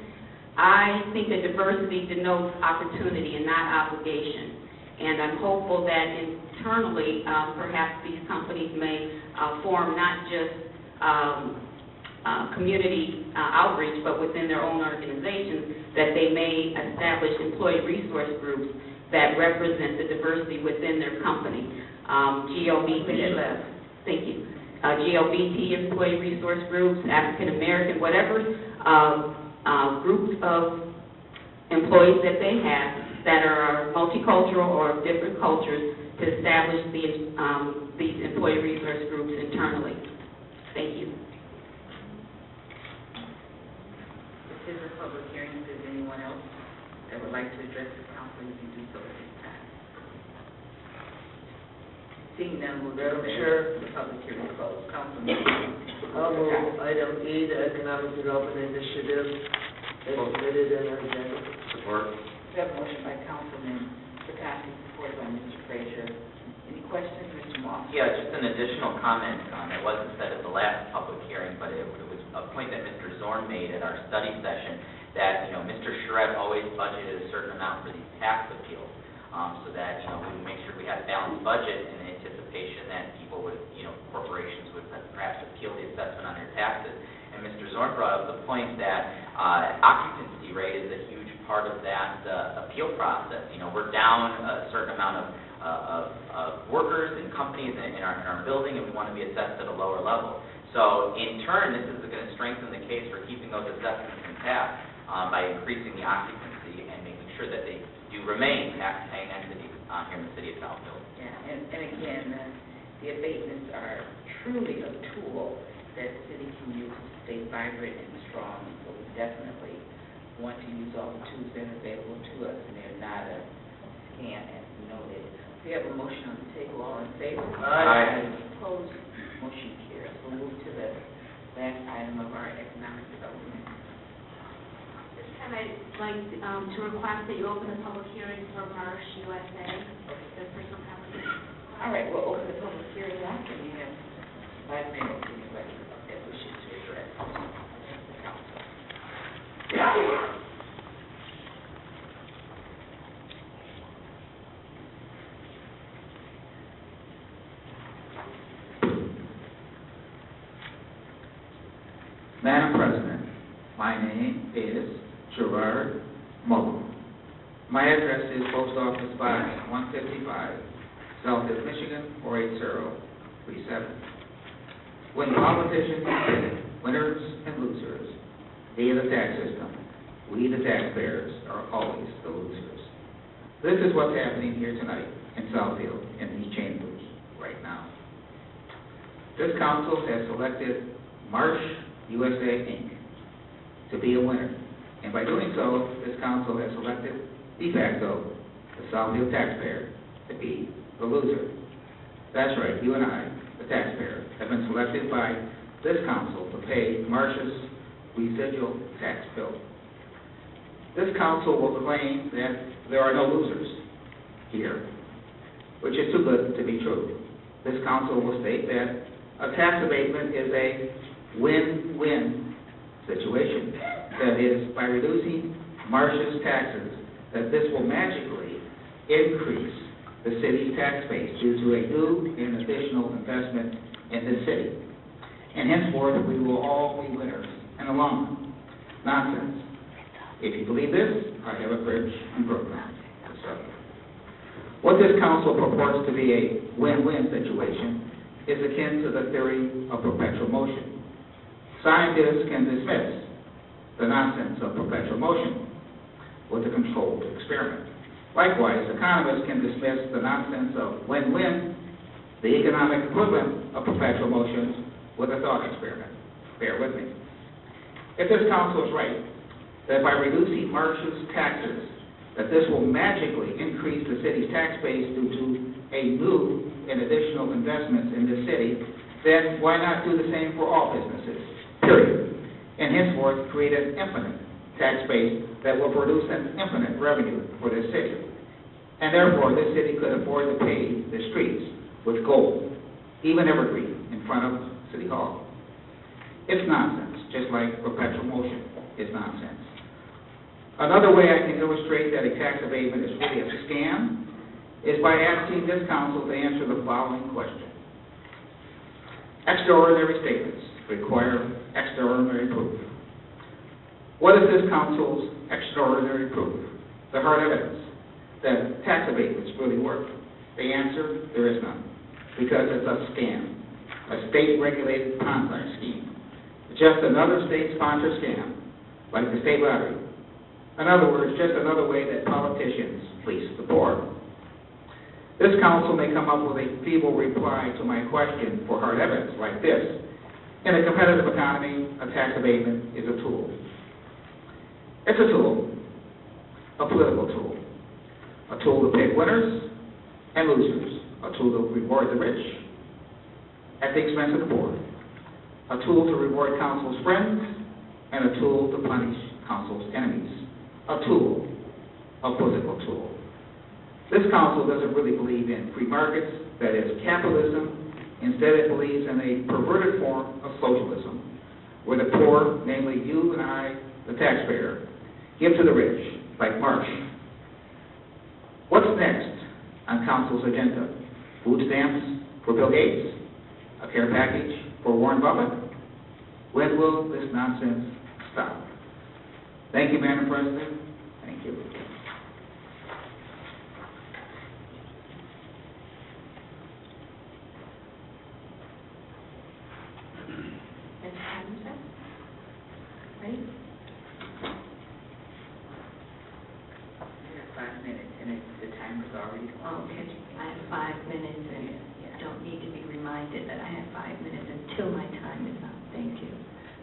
I think that diversity denotes opportunity and not obligation. And I'm hopeful that internally, perhaps these companies may form not just community outreach, but within their own organizations, that they may establish employee resource groups that represent the diversity within their company. GLBT, thank you. GLBT employee resource groups, African American, whatever groups of employees that they have that are multicultural or of different cultures, to establish these employee resource groups internally. Thank you. This is a public hearing. If there's anyone else that would like to address the council, you can do so at this time. Seeing none, we'll go to the public hearing closed. Councilman. I'll move item E, the Economic Development Initiative, as submitted in our agenda. Support. We have a motion by Councilman Pataki, supported by Mr. Frazier. Any questions, Mr. Moss? Yeah, just an additional comment. It wasn't said at the last public hearing, but it was a point that Mr. Zorn made at our study session, that, Mr. Scharret always budgeted a certain amount for these tax appeals, so that, we would make sure we had a balanced budget in anticipation that people would, corporations would perhaps appeal the assessment on their taxes. And Mr. Zorn brought up the point that occupancy rate is a huge part of that appeal process. We're down a certain amount of workers and companies in our building, and we want to be assessed at a lower level. So in turn, this is going to strengthen the case for keeping those assessments intact by increasing the occupancy and making sure that they do remain tax-paying entities here in the city of Southfield. Yeah, and again, the abatements are truly a tool that the city can use to stay vibrant and strong. So we definitely want to use all the tools that are available to us, and they're not a scam, as noted. We have a motion on the table. All in favor? Aye. Opposed? Motion carries. We'll move to the last item of our economic development. This time I'd like to request that you open the public hearing for Marsh, USA, the personal property. All right, we'll open the public hearing now, and you have 5 minutes to anybody that wishes to address the council. Madam President, my name is Gerard Mullen. My address is Post Office Box 155, Southfield, Michigan, 48037. When politicians pick winners and losers via the tax system, we, the taxpayers, are always the losers. This is what's happening here tonight in Southfield, in these chambers, right now. This council has selected Marsh, USA, Inc. to be a winner. And by doing so, this council has selected, de facto, the Southfield taxpayer to be the loser. That's right, you and I, the taxpayer, have been selected by this council to pay Marsh's residual tax bill. This council will claim that there are no losers here, which is too good to be true. This council will state that a tax abatement is a win-win situation. That is, by reducing Marsh's taxes, that this will magically increase the city's tax base due to a new and additional investment in the city. And henceforth, we will all be winners in the long run. Nonsense. If you believe this, I have a bridge in Brooklyn. So, what this council purports to be a win-win situation is akin to the theory of perpetual motion. Scientists can dismiss the nonsense of perpetual motion with a controlled experiment. Likewise, economists can dismiss the nonsense of win-win, the economic equivalent of perpetual motion, with a thought experiment. bear with me. If this council is right, that by reducing Marsh's taxes, that this will magically increase the city's tax base due to a new and additional investments in this city, then why not do the same for all businesses, period? And henceforth, create an infinite tax base that will produce an infinite revenue for this city. And therefore, this city could afford to pave the streets with gold, even evergreen, in front of City Hall. It's nonsense, just like perpetual motion is nonsense. Another way I can illustrate that a tax abatement is really a scam is by asking this council to answer the following question. Extraordinary statements require extraordinary proof. What is this council's extraordinary proof? The hard evidence that tax abatements really work. The answer, there is none, because it's a scam, a state-regulated Ponzi scheme, just another state-sponsored scam, like the state lottery. In other words, just another way that politicians fleece the poor. This council may come up with a feeble reply to my question for hard evidence like this. In a competitive economy, a tax abatement is a tool. It's a tool, a political tool, a tool to pick winners and losers, a tool to reward the rich at the expense of the poor, a tool to reward council's friends, and a tool to punish council's enemies. A tool, a political tool. This council doesn't really believe in free markets, that is capitalism. Instead, it believes in a perverted form of socialism, where the poor, namely you and I, the taxpayer, give to the rich, like Marsh. What's next on council's agenda? Food stamps for Bill Gates? A care package for Warren Buffett? When will this nonsense stop? Thank you, Madam President. Thank you. Ms. Anderson? Ready? You have 5 minutes, and the timer's already on. Okay, I have 5 minutes, and don't need to be reminded that I have 5 minutes until my time is up. Thank you.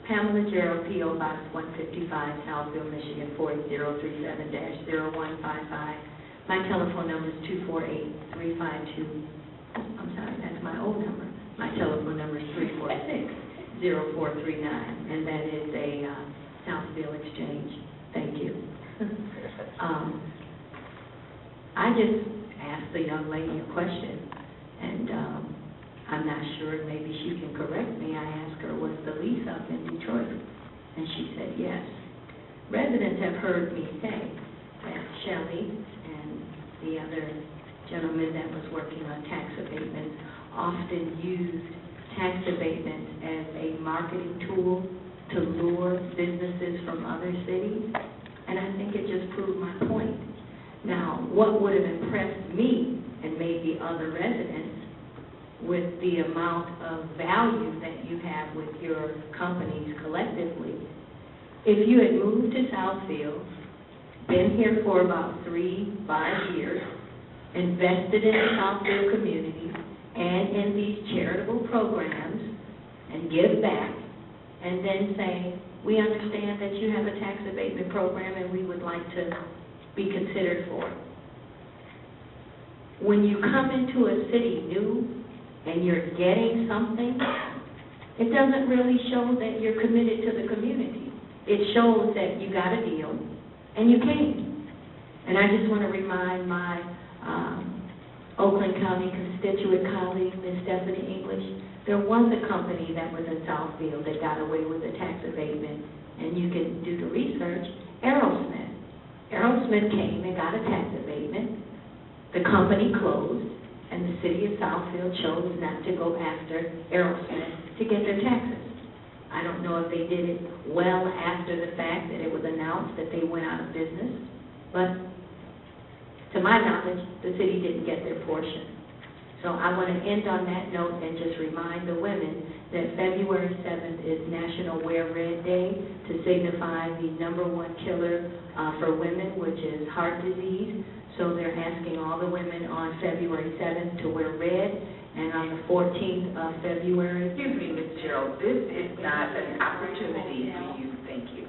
Pamela Gerald, P.O. Box 155, Southfield, Michigan, 4037-0155. My telephone number is 248-352. I'm sorry, that's my old number. My telephone number is 346-0439, and that is a Southfield exchange. Thank you. I just asked the young lady a question, and I'm not sure, maybe she can correct me. I asked her, was the lease up in Detroit? And she said yes. Residents have heard me say that Shelley and the other gentleman that was working on tax abatements often used tax abatements as a marketing tool to lure businesses from other cities. And I think it just proved my point. Now, what would have impressed me and maybe other residents with the amount of value that you have with your companies collectively, if you had moved to Southfield, been here for about 3-5 years, invested in the Southfield community and in these charitable programs, and give back, and then say, we understand that you have a tax abatement program and we would like to be considered for it. When you come into a city new and you're getting something, it doesn't really show that you're committed to the community. It shows that you got a deal and you came. And I just want to remind my Oakland County constituent colleague, Ms. Stephanie English, there was a company that was in Southfield that got away with a tax abatement, and you can do the research, Aerosmith. Aerosmith came and got a tax abatement. The company closed, and the city of Southfield chose not to go after Aerosmith to get their taxes. I don't know if they did it well after the fact that it was announced that they went out of business, but to my knowledge, the city didn't get their portion. So I want to end on that note and just remind the women that February 7th is National Wear Red Day to signify the #1 killer for women, which is heart disease. So they're asking all the women on February 7th to wear red, and on the 14th of February... Excuse me, Ms. Gerald. this is not an opportunity for you, thank you.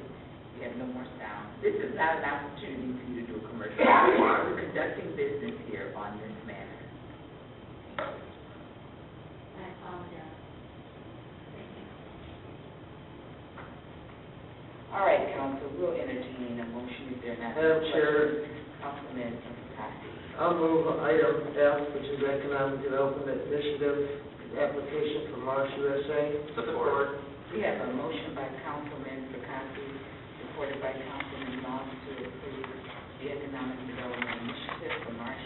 You have no more sound. This is not an opportunity for you to do a commercial. We're conducting business here on this matter. All right, council, we'll entertain a motion if there are not. Madam Chair. Councilman Pataki. I'll move item F, which is Economic Development Initiative, application for Marsh, USA. Support. We have a motion by Councilman Pataki, supported by Councilman Moss to approve the Economic Development Initiative for Marsh.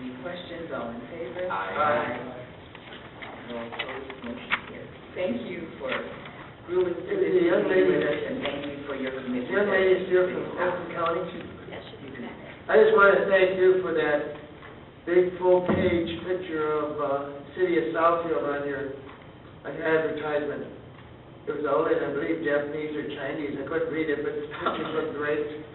Any questions? All in favor? Aye. No opposed, motion carries. Thank you for grueling through this The young lady- with us, and thank you for your commitment. Young lady is here from Fulton County. Yes, she's back. I just want to thank you for that big full-page picture of City of Southfield on your advertisement. It was all in, I believe, Japanese or Chinese. I couldn't read it, but the pictures looked great.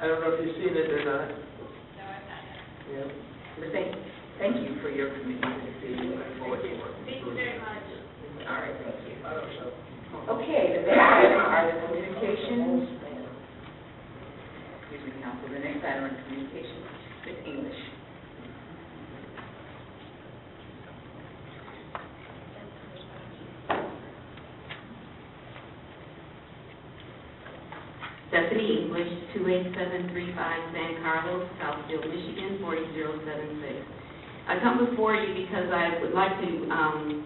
I don't know if you've seen it or not. No, I'm not. Yeah. But thank you for your commitment to the city. We look forward to working. Thank you very much. All right, thank you. I don't know. Okay, the next item are the communications. Excuse me, council, the next item on communications is English. Stephanie English, 28735 San Carlos, Southfield, Michigan, 40076. I come before you because I would like to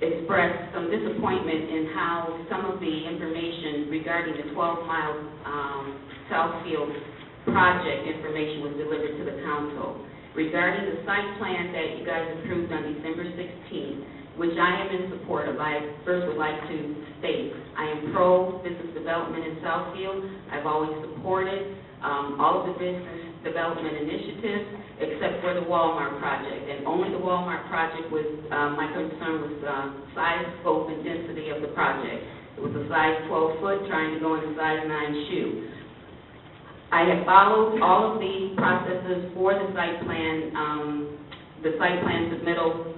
express some disappointment in how some of the information regarding the 12-mile Southfield project information was delivered to the council. Regarding the site plan that you guys approved on December 16th, which I am in support of, I first would like to state, I am pro-business development in Southfield. I've always supported all of the business development initiatives except for the Walmart project. And only the Walmart project was, my concern was size, scope, and density of the project. It was a size 12 foot trying to go in a size 9 shoe. I have followed all of the processes for the site plan submittal,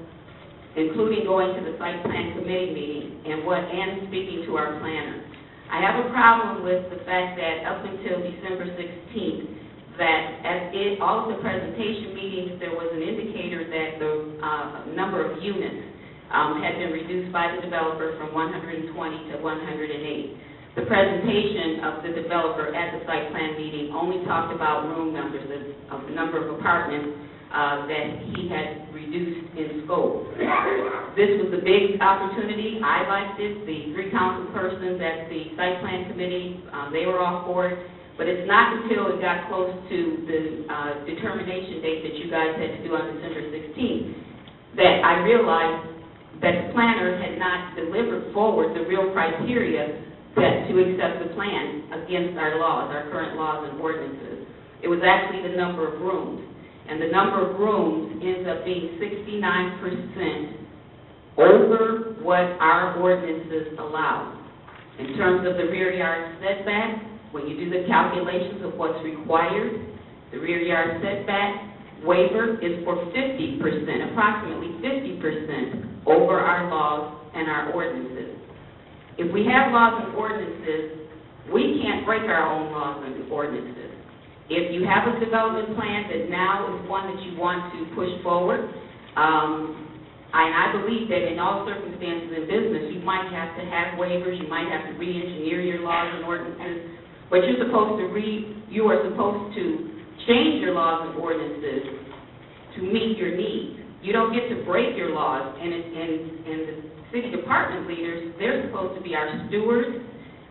including going to the site plan committee meeting and speaking to our planner. I have a problem with the fact that up until December 16th, that all of the presentation meetings, there was an indicator that the number of units had been reduced by the developer from 120 to 108. The presentation of the developer at the site plan meeting only talked about room numbers, of the number of apartments that he had reduced in scope. This was a big opportunity. I liked it. The 3 council persons at the site plan committee, they were all for it. But it's not until it got close to the determination date that you guys had to do on December 16th that I realized that the planner had not delivered forward the real criteria to accept the plan against our laws, our current laws and ordinances. It was actually the number of rooms. And the number of rooms ends up being 69% over what our ordinances allow. In terms of the rear yard setback, when you do the calculations of what's required, the rear yard setback waiver is for 50%, approximately 50% over our laws and our ordinances. If we have laws and ordinances, we can't break our own laws and ordinances. If you have a development plan that now is one that you want to push forward, and I believe that in all circumstances in business, you might have to have waivers, you might have to re-engineer your laws and ordinances, but you are supposed to change your laws and ordinances to meet your needs. You don't get to break your laws, and the city department leaders, they're supposed to be our stewards,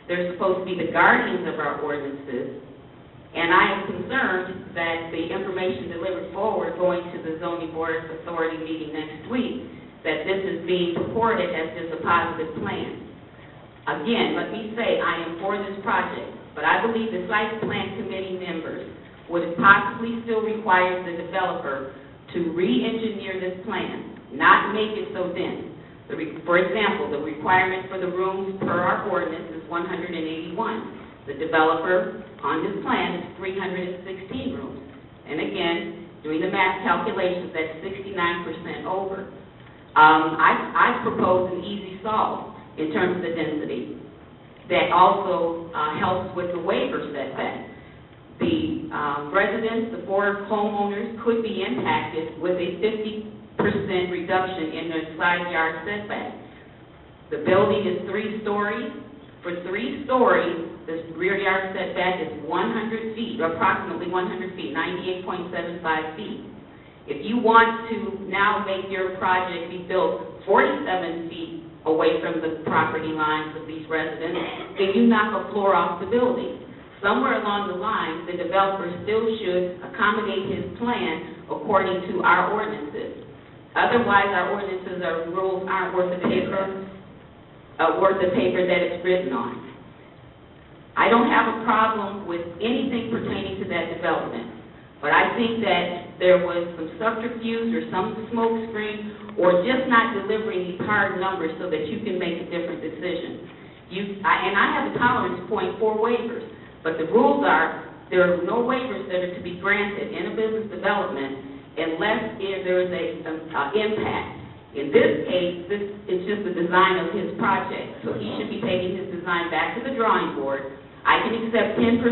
they're supposed to be the guardians of our ordinances, and I am concerned that the information delivered forward going to the Zoning Board of Authority meeting next week, that this is being purported as just a positive plan. Again, let me say I am for this project, but I believe the site plan committee members would possibly still require the developer to re-engineer this plan, not make it so dense. For example, the requirement for the rooms per our ordinance is 181. The developer on this plan is 316 rooms. And again, doing the math calculations, that's 69% over. I propose an easy solve in terms of the density that also helps with the waiver setback. The residents, the 4 homeowners could be impacted with a 50% reduction in their side yard setback. The building is 3 stories. For 3 stories, the rear yard setback is 100 feet, approximately 100 feet, 98.75 feet. If you want to now make your project be built 47 feet away from the property lines of these residents, then you knock a floor off the building. Somewhere along the line, the developer still should accommodate his plan according to our ordinances. Otherwise, our ordinances or rules aren't worth the paper that it's written on. I don't have a problem with anything pertaining to that development, but I think that there was some subterfuge or some smoke screen or just not delivering these hard numbers so that you can make a different decision. And I have a tolerance point for waivers, but the rules are there are no waivers that are to be granted in a business development unless there is an impact. In this case, this is just the design of his project, so he should be taking his design back to the drawing board. I can accept 10%,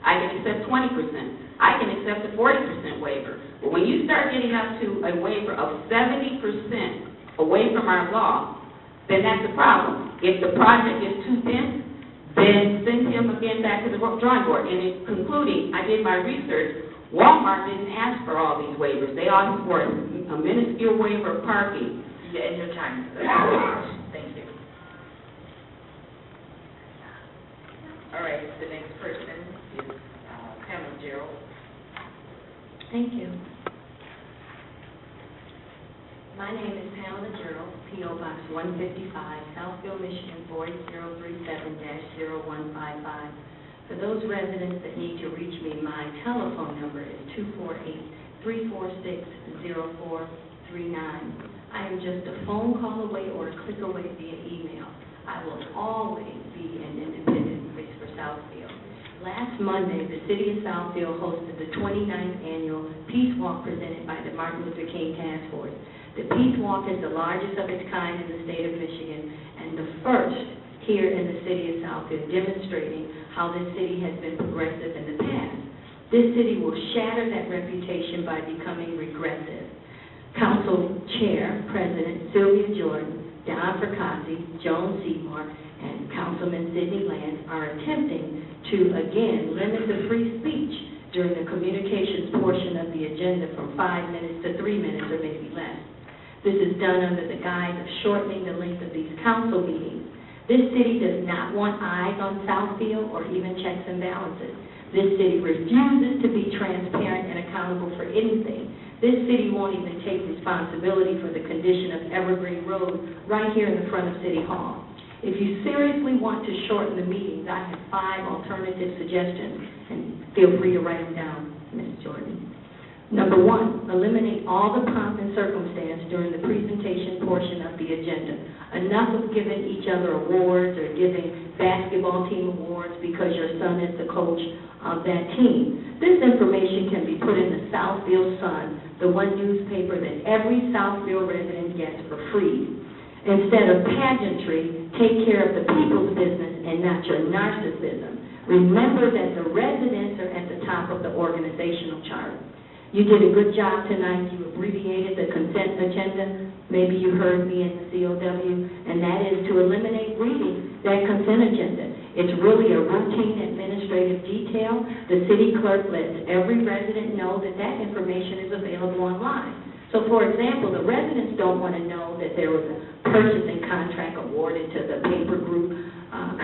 I can accept 20%, I can accept a 40% waiver. But when you start getting up to a waiver of 70% away from our law, then that's a problem. If the project is too dense, then send him again back to the drawing board. And in concluding, I did my research. Walmart didn't ask for all these waivers. They asked for a minuscule waiver of parking. Yeah, and your time is up. Thank you. All right, the next person is Pamela Gerald. Thank you. My name is Pamela Gerald, P.O. Box 155, Southfield, Michigan 48037-0155. For those residents that need to reach me, my telephone number is 248-346-0439. I am just a phone call away or a click away via email. I will always be an independent voice for Southfield. Last Monday, the City of Southfield hosted the 29th Annual Peace Walk presented by the Martin Luther King Task Force. The Peace Walk is the largest of its kind in the state of Michigan and the first here in the City of Southfield, demonstrating how this city has been progressive in the past. This city will shatter that reputation by becoming regressive. Council Chair, President Sylvia Jordan, Don Fracassi, Joan Seymour, and Councilman Sidney Lance are attempting to, again, limit the free speech during the communications portion of the agenda from 5 minutes to 3 minutes or maybe less. This is done under the guise of shortening the length of these council meetings. This city does not want eyes on Southfield or even checks and balances. This city refuses to be transparent and accountable for anything. This city won't even take responsibility for the condition of Evergreen Road right here in the front of City Hall. If you seriously want to shorten the meetings, I have 5 alternative suggestions, and feel free to write them down, Ms. Jordan. Number 1, eliminate all the pomp and circumstance during the presentation portion of the agenda. Enough of giving each other awards or giving basketball team awards because your son is the coach of that team. This information can be put in the Southfield Sun, the one newspaper that every Southfield resident gets for free. Instead of pageantry, take care of the people's business and not your narcissism. Remember that the residents are at the top of the organizational chart. You did a good job tonight. You abbreviated the consent agenda. Maybe you heard me in the COW, and that is to eliminate reading that consent agenda. It's really a routine administrative detail. The city clerk lets every resident know that that information is available online. So, for example, the residents don't want to know that there was a purchasing contract awarded to the paper group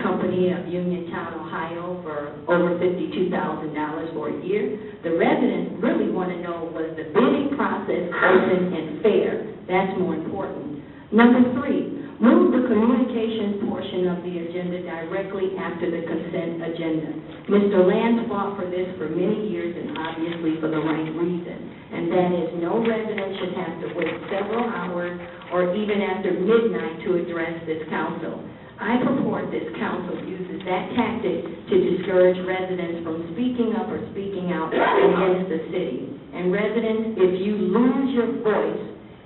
company of Uniontown, Ohio for over $52,000 for a year. The residents really want to know, was the bidding process open and fair? That's more important. Number 3, move the communications portion of the agenda directly after the consent agenda. Mr. Lance fought for this for many years and obviously for the right reason, and that is no resident should have to wait several hours or even after midnight to address this council. I purport this council uses that tactic to discourage residents from speaking up or speaking out against the city. And residents, if you lose your voice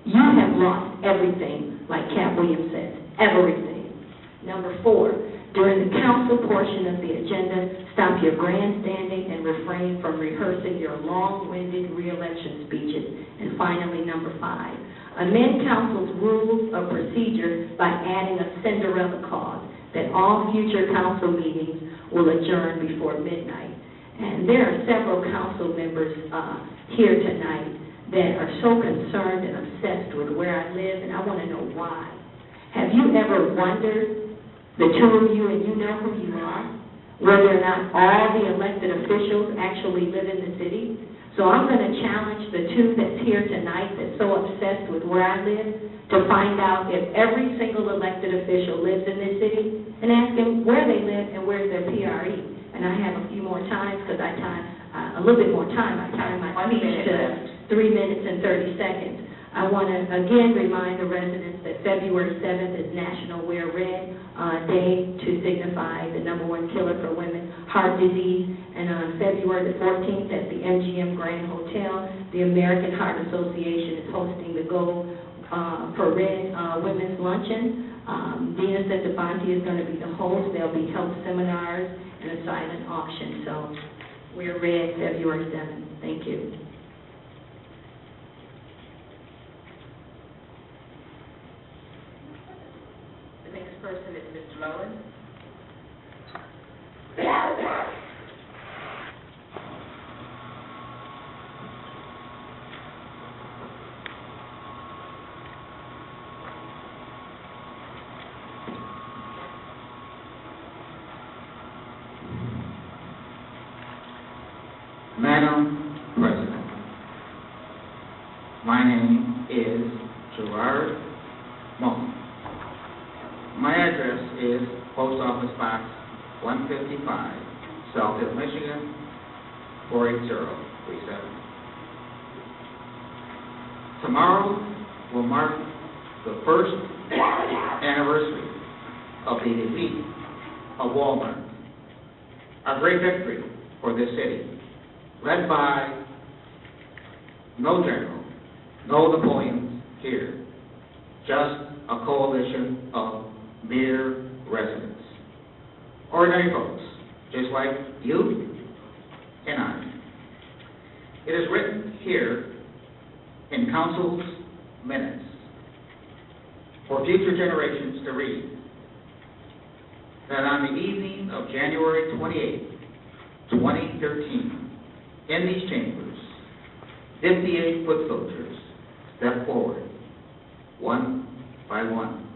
You have lost everything, like Cat Williams says, everything. Number 4, during the council portion of the agenda, stop your grandstanding and refrain from rehearsing your long-winded re-election speeches. And finally, number 5, amend council's rules of procedure by adding a Cinderella clause that all future council meetings will adjourn before midnight. And there are several council members here tonight that are so concerned and obsessed with where I live, and I want to know why. Have you ever wondered, the two of you, and you know who you are, whether or not all the elected officials actually live in the city? So I'm going to challenge the two that's here tonight that's so obsessed with where I live to find out if every single elected official lives in this city and ask them where they live and where's their PRE. And I have a few more times because I time a little bit more time. I time my speech to 3 minutes and 30 seconds. I want to again remind the residents that February 7th is National Wear Red Day to signify the #1 killer for women, heart disease. And on February the 14th at the MGM Grand Hotel, the American Heart Association is hosting the Go for Red Women's Luncheon. Dina Centofanti is going to be the host. There'll be health seminars and a silent auction. So we're red February 7th. Thank you. The next person is Mr. Mullins. Madam President, my name is Gerard Mullen. My address is Post Office Box 155, Southfield, Michigan, 48037. Tomorrow will mark the first anniversary of the defeat of Walmart, a great victory for this city, led by no general, no Napoleons here, just a coalition of mere residents, ordinary folks, just like you and I. It is written here in council's minutes for future generations to read that on the evening of January 28, 2013, in these chambers, 58 foot soldiers stepped forward, one by one,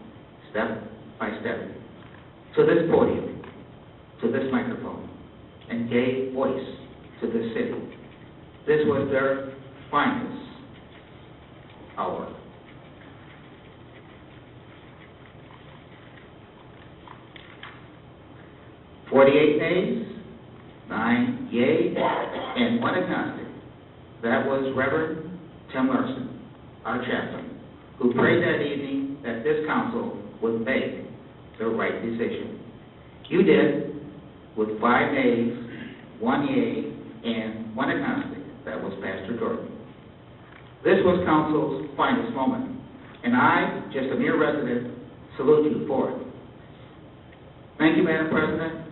step by step, to this podium, to this microphone, and gave voice to this city. This was their finest hour. "48 nays, 9 yea, and 1 agnostic." That was Reverend Tim Larson, our chaplain, who prayed that evening that this council would make the right decision. You did, with 5 nays, 1 yea, and 1 agnostic. That was Pastor Jordan. This was council's finest moment, and I, just a mere resident, salute you for it. Thank you, Madam President,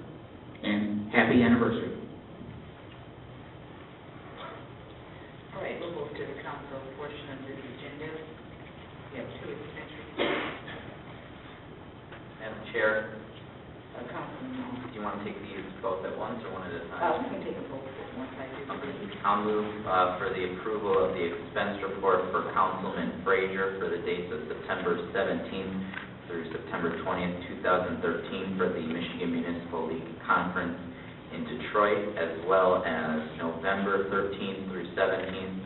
and happy anniversary. All right, we'll move to the council portion of this agenda. We have 2 extensions. Madam Chair, Councilman Moore. do you want to take these both at once or one at a time? We can take a vote once I do. Okay. I'll move for the approval of the expense report for Councilman Frazier for the dates of September 17th through September 20th, 2013 for the Michigan Municipal League Conference in Detroit, as well as November 13th through 17th,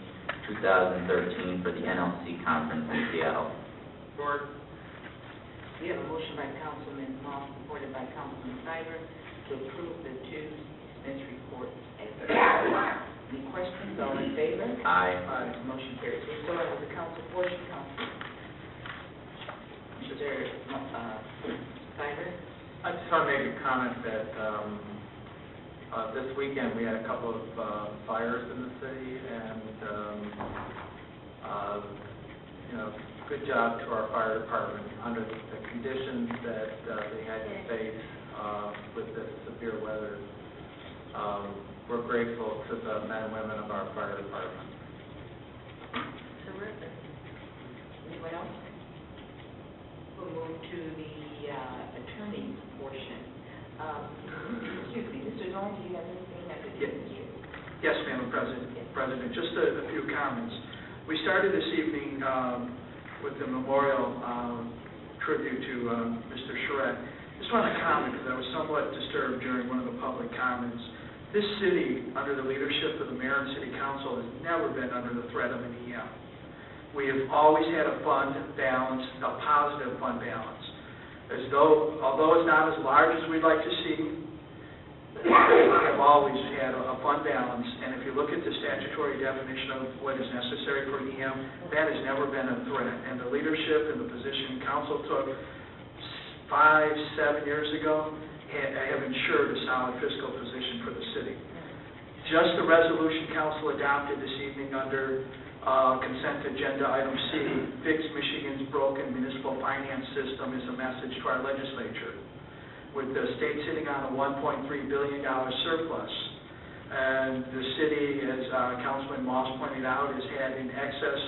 2013 for the NLC Conference in Seattle. Board. We have a motion by Councilman Moss, supported by Councilman Stiver, to approve the 2 expense reports as presented. Any questions? All in favor? Aye. Motion carries. We start with the council portion. Councilman Mr. Stiver? I just want to make a comment that this weekend we had a couple of fires in the city, and good job to our fire department under the conditions that they had to face with this severe weather. We're grateful to the men and women of our fire department. Terrific. Anyone else? We'll move to the attorney portion. Excuse me, Mr. Zorn, do you have anything that could indicate? Yes, Madam President, just a few comments. We started this evening with the memorial tribute to Mr. Scharret. Just want to comment because I was somewhat disturbed during one of the public comments. This city, under the leadership of the mayor and city council, has never been under the threat of an EM. We have always had a fund balance, a positive fund balance. Although it's not as large as we'd like to see, we have always had a fund balance, and if you look at the statutory definition of what is necessary for an EM, that has never been a threat. And the leadership and the position council took 5-7 years ago have ensured a solid fiscal position for the city. Just the resolution council adopted this evening under consent agenda item C, Fix Michigan's Broken Municipal Finance System, is a message to our legislature. With the state sitting on a $1.3 billion surplus, and the city, as Councilman Moss pointed out, has had in excess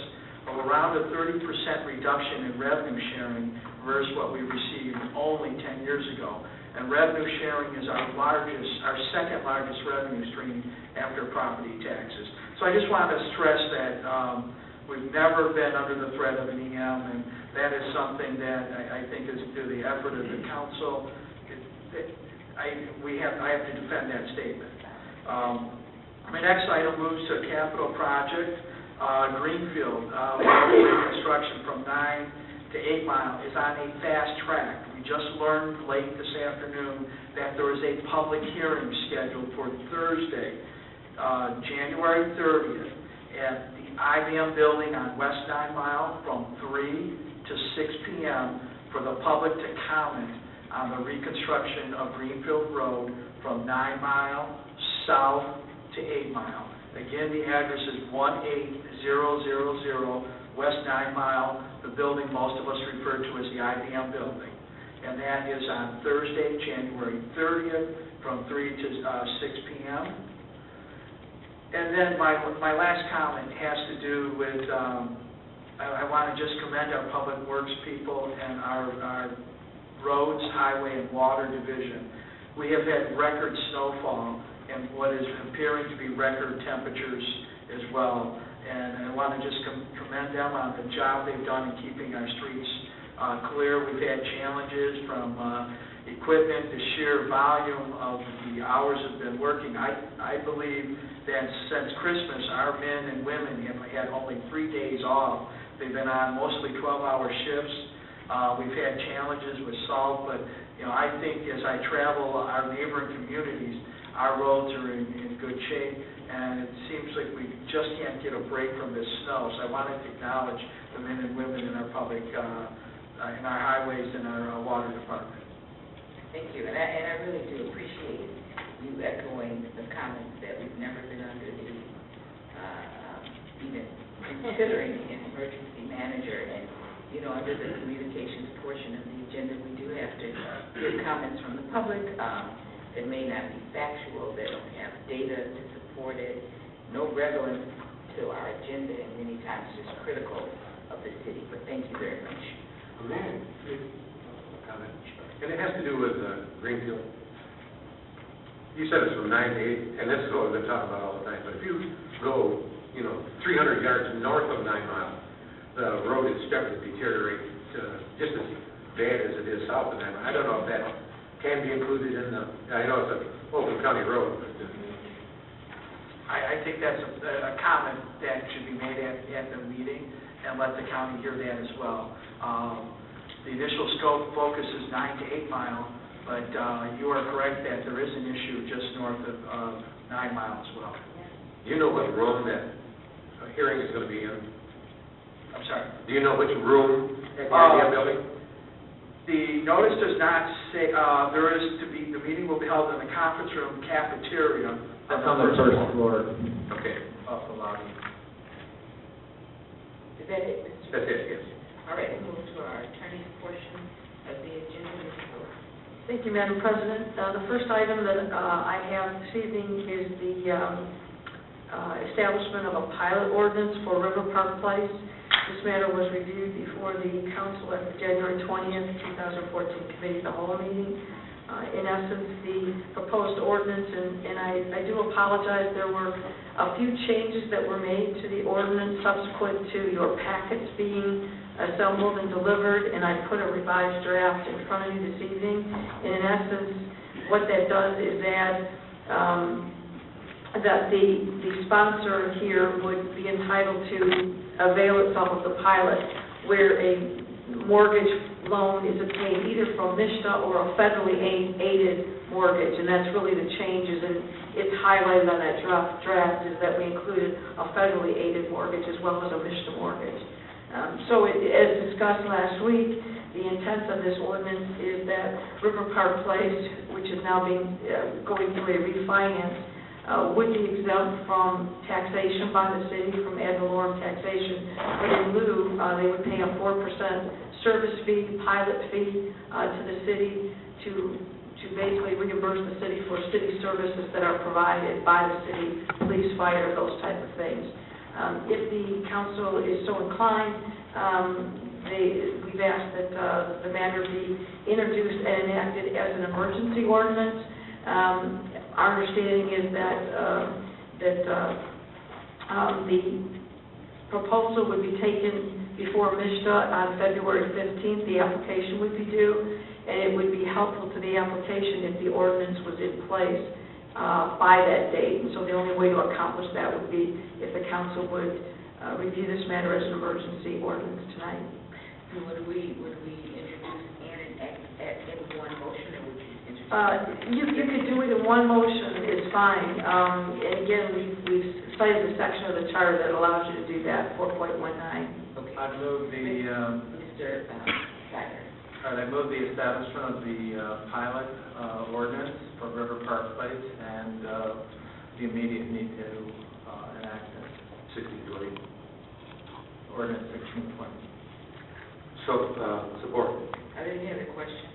of around a 30% reduction in revenue sharing versus what we received only 10 years ago. And revenue sharing is our second largest revenue stream after property taxes. So I just wanted to stress that we've never been under the threat of an EM, and that is something that I think is through the effort of the council. I have to defend that statement. My next item moves to a capital project. Greenfield, reconstruction from 9 to 8 Mile is on a fast track. We just learned late this afternoon that there is a public hearing scheduled for Thursday, January 30th, at the IBM building on West 9 Mile from 3 to 6 p.m. for the public to comment on the reconstruction of Greenfield Road from 9 Mile south to 8 Mile. Again, the address is 18000 West 9 Mile, the building most of us refer to as the IBM building. And that is on Thursday, January 30th, from 3 to 6 p.m. And then my last comment has to do with, I want to just commend our public works people and our roads, highway, and water division. We have had record snowfall and what is appearing to be record temperatures as well. And I want to just commend them on the job they've done in keeping our streets clear. We've had challenges from equipment, the sheer volume of the hours have been working. I believe that since Christmas, our men and women have had only 3 days off. They've been on mostly 12-hour shifts. We've had challenges with salt, but I think as I travel our neighboring communities, our roads are in good shape, and it seems like we just can't get a break from this snow. So I wanted to acknowledge the men and women in our public, in our highways and our water department. Thank you, and I really do appreciate you echoing the comments that we've never been under the, even considering an emergency manager. And, under the communications portion of the agenda, we do have to get comments from the public. It may not be factual, they don't have data to support it, no relevance to our agenda, and many times just critical of the city. But thank you very much. Comment. And it has to do with Greenfield. You said it's from 9 to 8, and this is what we've been talking about all the time. But if you go, 300 yards north of 9 Mile, the road is starting to deteriorate just as bad as it is south of 9 Mile. I don't know if that can be included in the, I know it's an open county road, but I think that's a comment that should be made at the meeting, and let the county hear that as well. The initial scope focus is 9 to 8 Mile, but you are correct that there is an issue just north of 9 Mile as well. do you know what room that hearing is going to be in? I'm sorry? Do you know which room at the IBM building? The notice does not say, the meeting will be held in the conference room cafeteria. That's on the first floor. Okay. Off the lobby. Is that it, Mr. That's it, yes. All right, we move to our attorney's portion of the agenda, Ms. Ford. Thank you, Madam President. The first item that I have this evening is the establishment of a pilot ordinance for River Park Place. This matter was reviewed before the council at the January 20th, 2014 Committee of the Whole meeting. In essence, the proposed ordinance, and I do apologize, there were a few changes that were made to the ordinance subsequent to your packets being assembled and delivered, and I put a revised draft in front of you this evening. And in essence, what that does is add that the sponsor here would be entitled to avail itself of the pilot where a mortgage loan is obtained either from MSHDA or a federally aided mortgage, and that's really the changes, and it's highlighted on that draft is that we included a federally aided mortgage as well as a MSHDA mortgage. So as discussed last week, the intent of this ordinance is that River Park Place, which is now going through a refinance, would be exempt from taxation by the city, from ad valorem taxation, but in lieu, they would pay a 4% service fee, pilot fee to the city to basically reimburse the city for city services that are provided by the city, police, fire, those type of things. If the council is so inclined, we've asked that the matter be introduced and enacted as an emergency ordinance. Our understanding is that the proposal would be taken before MSHDA on February 15th. The application would be due, and it would be helpful to the application if the ordinance was in place by that date. And so the only way to accomplish that would be if the council would review this matter as an emergency ordinance tonight. And would we introduce and enact in one motion, or would you introduce? You could do it in one motion, it's fine. And again, we've cited the section of the charter that allows you to do that, 4.19. Okay. I move Mr. Schreiber. I move the establishment of the pilot ordinance for River Park Place and the immediate need to enact it. 63. Ordinance 1620. So, support. Are there any other questions?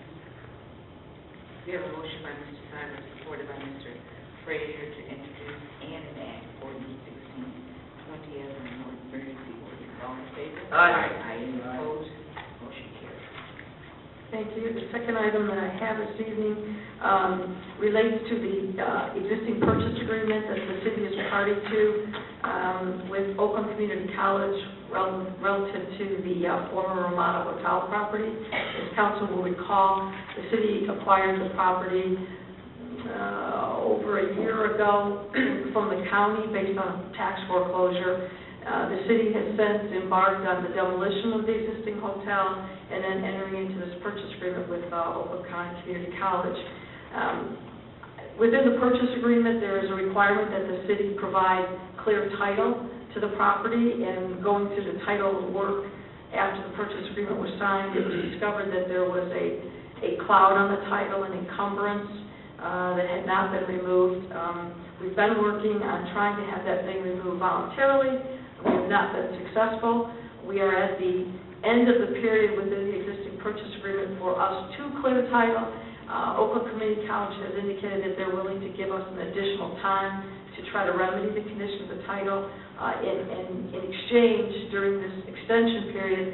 We have a motion by Mr. Schreiber, supported by Mr. Frazier, to introduce and enact ordinance 1620 as an emergency ordinance. All in favor? Aye. Any opposed? Motion carries. Thank you. The second item that I have this evening relates to the existing purchase agreement that the city is party to with Oakland Community College relative to the former Ramada Hotel property. As council will recall, the city acquired the property over a year ago from the county based on tax foreclosure. The city has since embarked on the demolition of the existing hotel and then entering into this purchase agreement with Oakland County Community College. Within the purchase agreement, there is a requirement that the city provide clear title to the property, and going through the title work after the purchase agreement was signed, it was discovered that there was a cloud on the title, an encumbrance that had not been removed. We've been working on trying to have that thing removed voluntarily. We have not been successful. We are at the end of the period within the existing purchase agreement for us to clear title. Oakland Community College has indicated that they're willing to give us an additional time to try to remedy the condition of the title. In exchange, during this extension period,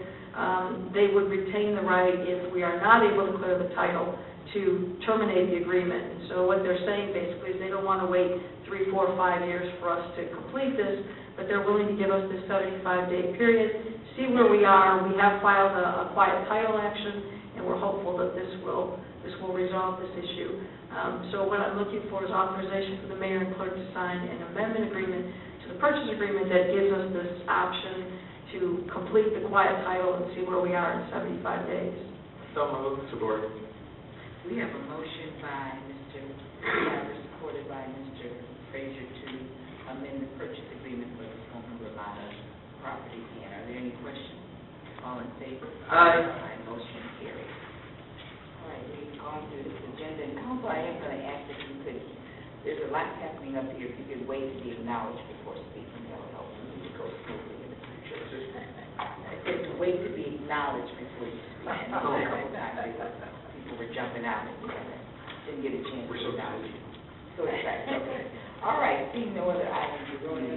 they would retain the right, if we are not able to clear the title, to terminate the agreement. And so what they're saying basically is they don't want to wait 3, 4, 5 years for us to complete this, but they're willing to give us this 75-day period, see where we are. We have filed a quiet title action, and we're hopeful that this will resolve this issue. So what I'm looking for is authorization for the mayor and clerk to sign an amendment agreement to the purchase agreement that gives us this option to complete the quiet title and see where we are in 75 days. So moved. Support. We have a motion by Mr. Schreiber, supported by Mr. Frazier, to amend the purchase agreement for the former Ramada property. And are there any questions? All in favor? Aye. Motion carries. All right, we've gone through this agenda. And council, I am going to ask if you could, there's a lot happening up here. If you could wait to be acknowledged before speaking, that would help me to go smoothly in the future. knowledge before you speak. And so a couple times, people were jumping out and didn't get a chance to acknowledge you. So excited, okay. All right, seeing no other items, we're going to